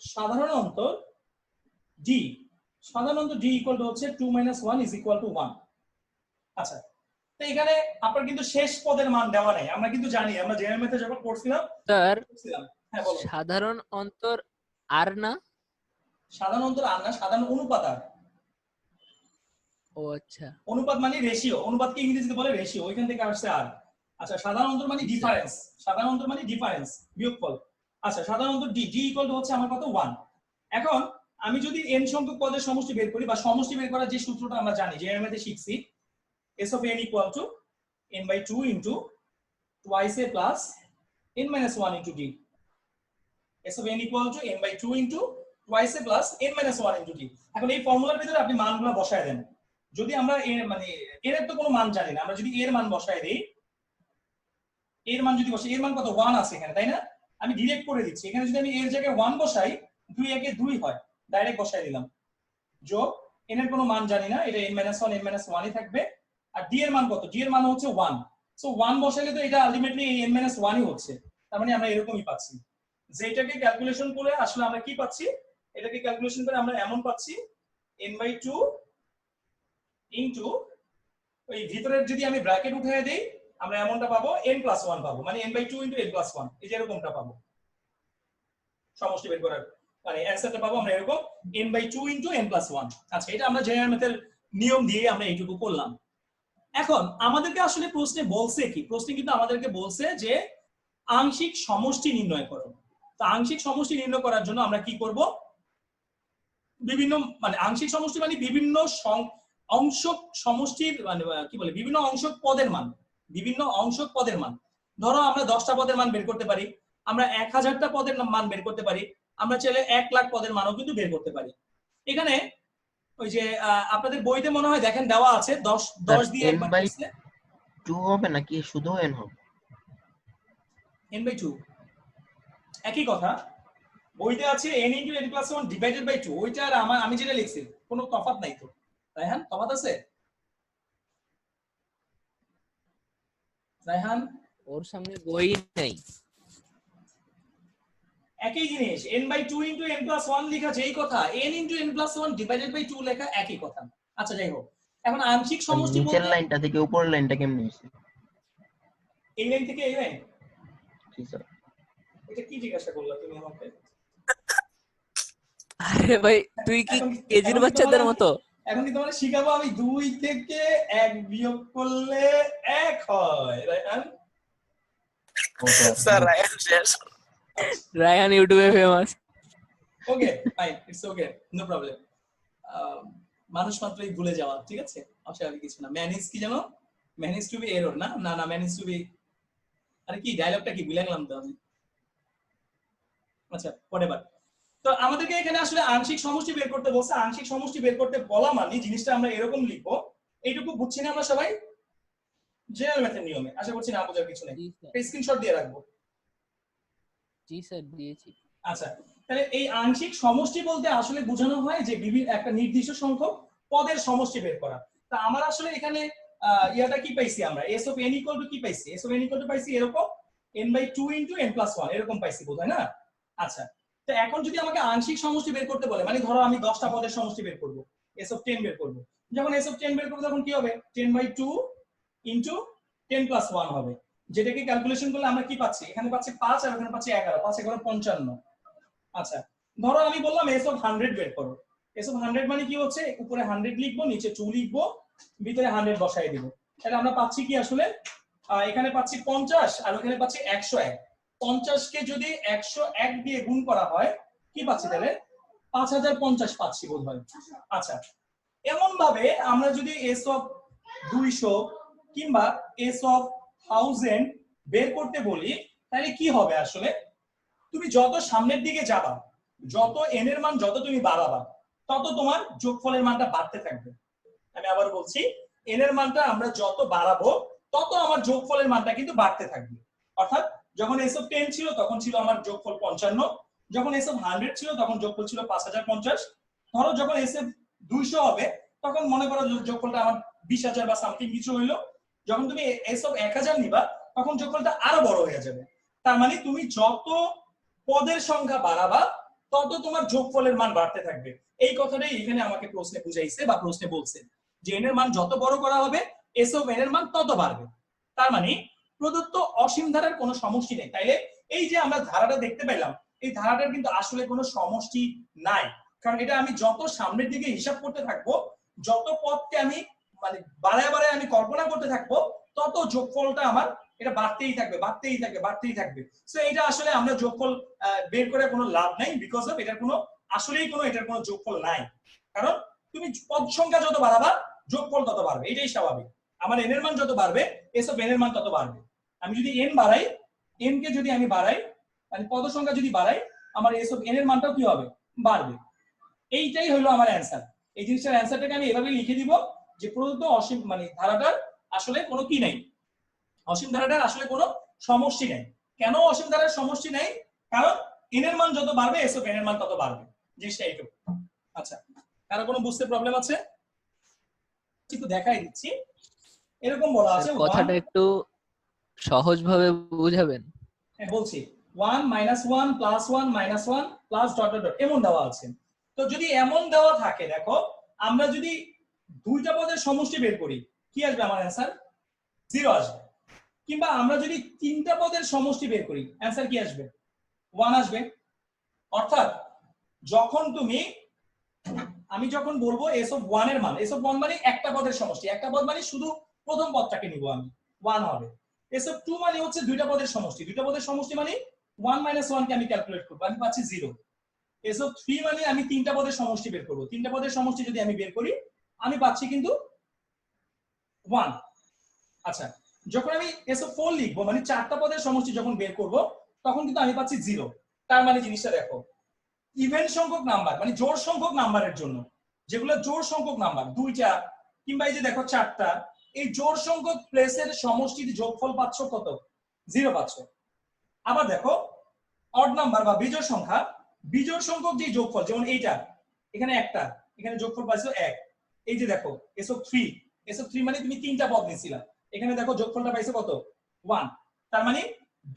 সাধারণ অন্তর ডি, সাধারণ অন্তর ডি ইকুয়াল টু হচ্ছে 2 - 1 = 1। আচ্ছা, তো এখানে আপনার কিন্তু শেষ পদের মান দেওয়া নাই, আমরা কিন্তু জানি, আমরা জেনারেল ম্যাথে যখন পড়ছিলাম। স্যার হ্যাঁ বলো। সাধারণ অন্তর আর না? সাধারণ অন্তর আর না, সাধারণ অনুপাত আর। ও আচ্ছা, অনুপাত মানে রেশিও, অনুপাতকে ইংরেজিতে বলে রেশিও, ওইখান থেকে আসছে আর। আচ্ছা, সাধারণ অন্তর মানে ডিফারেন্স, সাধারণ অন্তর মানে ডিফারেন্স, বিয়োগফল। আচ্ছা, সাধারণ অন্তর ডি, ডি ইকুয়াল টু হচ্ছে আমার কত 1। এখন আমি যদি n সংখ্যক পদের সমষ্টি বের করি, বা সমষ্টি বের করার যে সূত্রটা আমরা জানি, যে এর মধ্যে শিখছি, s of n equal to n/2 into twice a plus n - 1 into d, s of n equal to n/2 into twice a plus n - 1 into d। এখন এই ফর্মুলার ভিতরে আপনি মানগুলো বসায় দেন। যদি আমরা মানে এর তো কোনো মান জানি না, আমরা যদি এর মান বসায় দেই, এর মান যদি বসাই, এর মান কত 1 আছে এখানে, তাই না? আমি ডিরেক্ট করে দিচ্ছি, এখানে যদি আমি এর জায়গায় 1 বসাই, 2 একে 2 হয়, ডাইরেক্ট বসাই দিলাম। যোগ n এর কোনো মান জানি না, এটা n - 1 n - 1ই থাকবে। আর d এর মান কত? d এর মান হচ্ছে 1, সো 1 বসাইলে তো এটা আলটিমেটলি n - 1ই হচ্ছে। তার মানে আমরা এরকমই পাচ্ছি, যে এটাকে ক্যালকুলেশন করে আসলে আমরা কি পাচ্ছি, এটাকে ক্যালকুলেশন করে আমরা এমন পাচ্ছি n/2 ইনটু, ওই ভিতরের যদি আমি ব্র্যাকেট উঠিয়ে দেই, আমরা এমনটা পাবো n+1 পাবো, মানে n/2 ইনটু n+1, এই যে এরকমটা পাবো সমষ্টি বের করার, মানে অ্যানসারটা পাবো আমরা এরকম n/2 ইনটু n+1। আচ্ছা, এটা আমরা জেনারেল ম্যাথের নিয়ম দিয়ে আমরা এইটুকু করলাম। এখন আমাদেরকে আসলে প্রশ্নে বলছে কি, প্রশ্নে কিন্তু আমাদেরকে বলছে যে আংশিক সমষ্টি নির্ণয় করো। তো আংশিক সমষ্টি নির্ণয় করার জন্য আমরা কি করব, বিভিন্ন মানে আংশিক সমষ্টি মানে বিভিন্ন অংশক সমষ্টির মানে কি বলে, বিভিন্ন অংশক পদের মান, বিভিন্ন অংশক পদের মান। ধরো আমরা 10টা পদের মান বের করতে পারি, আমরা 1000টা পদের মান বের করতে পারি, আমরা চাইলে 1 লাখ পদের মানও কিন্তু বের করতে পারি। এখানে ওই যে আপনাদের বইতে মনে হয় দেখেন দেওয়া আছে 10 দিয়ে একবার করছে। n/2 হবে নাকি শুধু n হবে? n/2 একই কথা, বইতে আছে n * n+1 ডিভাইডেড বাই 2, ওইটা আর আমি যেটা লিখছি কোনো তফাৎ নাই তো, রায়হান তফাৎ আছে? রায়হান ওর সামনে বই নেই। একই জিনিস, n/2 ইনটু n+1 লেখা যেই কথা, n into n+1 divided by 2 লেখা একই কথা। আচ্ছা যাই হোক, এখন আংশিক সমষ্টি নিচের বলতে লাইনটা থেকে উপরের লাইনটা কেমনে হইছে? এই লাইন থেকে এই লাইন, জি স্যার। এটা কি জিজ্ঞাসা করলা তুমি আমাকে? আরে ভাই তুই কি এখন কেজির কি বাচ্চাদের তোমাদের মতো? এখন কি তোমার শিখাবো আমি 2 থেকে 1 বিয়োগ করলে 1 হয়, রাইহান? স্যার রায়ান শেষ। রায়ান ইউটিউবে ফেমাস। Okay fine, it's okay, no problem. মানুষ মাত্রই ভুলে যাওয়া, ঠিক আছে, অস্বাভাবিক কিছু না। ম্যানেজ কি জানো, ম্যানেজ টু বি এরর, না না না, ম্যানেজ টু বি, আরে কি ডায়লগটা কি ভুলে গেলাম তো আমি। আচ্ছা হোয়াটএভার। তো আমাদেরকে এখানে আসলে আংশিক সমষ্টি বের করতে বলছে। আংশিক সমষ্টি বের করতে বলা মানে জিনিসটা আমরা এরকম লিখবো, এইটুকু বুঝছি না আমরা সবাই জেনারেল ম্যাথের নিয়মে, আশা করছি না বোঝার কিছু নেই। জি স্যার, স্ক্রিনশট দিয়ে রাখবো। জি স্যার দিয়েছি। আচ্ছা, তাহলে এই আংশিক সমষ্টি বলতে আসলে বোঝানো হয় যে বিভিন্ন একটা নির্দিষ্ট সংখ্যক পদের সমষ্টি বের করা। তা আমার আসলে এখানে ইয়াটা কি পাইছি আমরা, s of n equal to কি পাইছি, s of n equal to পাইছি এরকম n/2 * n+1 এরকম পাইছি বোধহয় না। আচ্ছা, তো এখন যদি আমাকে আংশিক সমষ্টি বের করতে বলে, মানে ধরো আমি 10টা পদের সমষ্টি বের করব, s of 10 বের করব। যখন s of 10 বের করব তখন কি হবে, 10/2 * 10+1 হবে, যেটাকে ক্যালকুলেশন করলে আমরা কি পাচ্ছি, এখানে পাচ্ছি 5 আর এখানে পাচ্ছি 11, 5 11 55। আচ্ছা, ধরো আমি বললাম s of 100 বের করো। s of 100 মানে কি হচ্ছে, উপরে 100 লিখবো, নিচে 2 লিখবো, ভিতরে 100 বসাই দিব। তাহলে আমরা পাচ্ছি কি আসলে, এখানে পাচ্ছি 50 আর ওখানে পাচ্ছি 101। 50 কে যদি 101 দিয়ে গুণ করা হয় কি পাচ্ছি, তাহলে 5050 পাচ্ছি বোধহয়। আচ্ছা, এমন ভাবে আমরা যদি s of 200 কিংবা s of 1000 বের করতে বলি, তাহলে কি হবে আসলে, তুমি যত সামনের দিকে যাবা, যত n এর মান যত তুমি বাড়াবা, তত তোমার যোগফলের মানটা বাড়তে থাকবে। আমি আবার বলছি, n এর মানটা আমরা যত বাড়াবো তত আমার যোগফলের মানটা কিন্তু বাড়তে থাকবে। অর্থাৎ যখন s of 10 ছিল তখন ছিল আমার যোগফল 55, যখন s of 100 ছিল তখন যোগফল ছিল 5050। ধরো যখন s of 200 হবে তখন মনে করো যোগফলটা আমার 20000 বা সামথিং কিছু হইলো। যখন তুমি s of 1000 নিবা তখন যোগফলটা আরো বড় হয়ে যাবে। তার মানে তুমি যত পদের সংখ্যা বাড়াবা তত তোমার যোগফলের মান বাড়তে থাকবে। এই কথাটাই এখানে আমাকে প্রশ্নে বুঝাইছে বা প্রশ্নে বলছে যে n এর মান যত বড় করা হবে s of n এর মান তত বাড়বে। তার মানে প্রদত্ত অসীম ধারার কোনো সমষ্টি নেই। তাইলে এই যে আমরা ধারাটা দেখতে পেলাম, এই ধারাটার কিন্তু আসলে কোনো সমষ্টি নাই, কারণ এটা আমি যত সামনের দিকে হিসাব করতে থাকবো, যত পদকে আমি মানে বাড়ায় বাড়ায় আমি কল্পনা করতে থাকবো, তত যোগফলটা আমার এটা বাড়তেই থাকবে বাড়তেই থাকবে বাড়তেই থাকবে। সো এটা আসলে আমরা যোগফল বের করে কোনো লাভ নাই, বিকজ অফ এটার কোনো আসলেই কোনো এটার কোনো যোগফল নাই। কারণ তুমি পদ সংখ্যা যত বাড়াবা যোগফল তত বাড়বে, এটাই স্বাভাবিক। আমার n এর মান যত বাড়বে s of n এর মান তত বাড়বে। আমি যদি n বাড়াই, n কে যদি আমি বাড়াই, মানে পদ সংখ্যা যদি বাড়াই, আমার s of n এর মানটাও কি হবে, বাড়বে। এইটাই হলো আমার অ্যানসার। এই জিনিসটার অ্যানসারটাকে আমি এভাবে লিখে দিব যে প্রদত্ত অসীম মানে ধারাটার আসলে কোনো কি নাই, অসীম ধারাটার আসলে কোনো সমষ্টি নেই। কেন অসীম ধারার সমষ্টি নেই, কারণ n এর মান যত বাড়বে s of n এর মান তত বাড়বে, জিনিসটা এইটুকু। আচ্ছা, কারো কোনো বুঝতে প্রবলেম আছে? একটু দেখাই দিচ্ছি, এরকম বলা আছে, কথাটা একটু সহজভাবে বুঝাবেন। হ্যাঁ বলছি, 1 - 1 + 1 - 1 প্লাস ডট ডট ডট এমন দেওয়া আছে। তো যদি এমন দেওয়া থাকে, দেখো আমরা যদি দুইটা পদের সমষ্টি বের করি কি আসবে, আমার অ্যানসার 0 আসবে। কিংবা আমরা যদি তিনটা পদের সমষ্টি বের করি, অ্যানসার কি আসবে, 1 আসবে। অর্থাৎ যখন তুমি, আমি যখন বলবো s of 1 এর মান, s of 1 মানে একটা পদের সমষ্টি, একটা পদ মানে শুধু প্রথম পদটাকে নিব আমি, 1 হবে। s of 2 মানে হচ্ছে দুইটা পদের সমষ্টি, দুইটা পদের সমষ্টি মানে 1 - 1 কে আমি ক্যালকুলেট করব, আমি পাচ্ছি 0। s of 3 মানে আমি তিনটা পদের সমষ্টি বের করব, তিনটা পদের সমষ্টি যদি আমি বের করি আমি পাচ্ছি কিন্তু 1। আচ্ছা, যখন আমি s of 4 লিখবো, মানে চারটা পদের সমষ্টি যখন বের করব তখন কিন্তু আমি পাচ্ছি 0। তার মানে জিনিসটা দেখো, ইভেন সংখ্যক নাম্বার মানে জোড় সংখ্যক নাম্বারের জন্য, যেগুলো জোড় সংখ্যক নাম্বার, দুইটা কিংবা এই যে দেখো চারটা, এই জোড় সংখ্যক প্লেসের সমষ্টির যোগফল পাচ্ছ কত, 0 পাচ্ছ। আবার দেখো অড নাম্বার বা বিজোড় সংখ্যা, বিজোড় সংখ্যক যে যোগফল, যেমন এইটা এখানে একটা, এখানে যোগফল পাইছো 1। এই যে দেখো s of 3, s of 3 মানে তুমি তিনটা পদ নিছিলা, এখানে দেখো যোগফলটা পাইছো কত, 1। তার মানে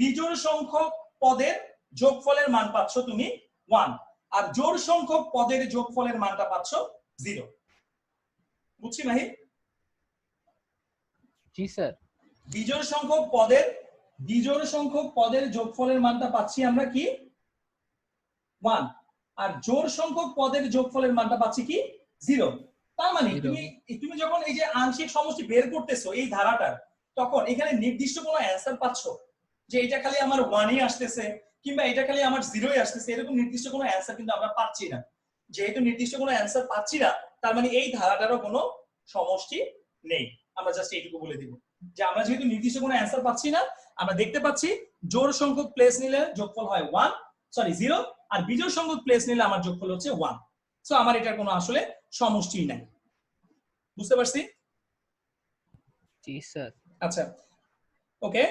বিজোড় সংখ্যক পদের যোগফলের মান পাচ্ছ তুমি 1, আর জোড় সংখ্যক পদের যোগফলের মানটা পাচ্ছ 0। বুঝছি ভাই? জি স্যার। বিজোড় সংখ্যক পদের যোগফলের মানটা পাচ্ছি আমরা কি, 1, আর জোড় সংখ্যক পদের যোগফলের মানটা পাচ্ছি কি, 0। তার মানে Zero. তুমি যখন এই যে আংশিক সমষ্টি বের করতেছো এই ধারাটার, তখন এখানে নির্দিষ্ট কোনো অ্যান্সার পাচ্ছো যে এটা খালি আমার 1ই আসতেছে কিংবা এটা খালি আমার 0ই আসতেছে, এরকম নির্দিষ্ট কোনো অ্যান্সার কিন্তু আমরা পাচ্ছি না। যেহেতু নির্দিষ্ট কোনো অ্যান্সার পাচ্ছি না, তার মানে এই ধারাটারও কোনো সমষ্টি নেই। আমরা জাস্ট এইটুকু বলে দিব যে আমরা যেহেতু নির্দিষ্ট কোনো অ্যান্সার পাচ্ছি না, আমরা দেখতে পাচ্ছি জোড় সংখ্যক প্লেস নিলে যোগফল হয় 0, আর বিজোড় সংখ্যক প্লেস নিলে আমার যোগফল হচ্ছে 1। সো আমার এটার কোনো আসলে সমষ্টি নাই। বুঝতে পারছি? জি স্যার। আচ্ছা, ওকে।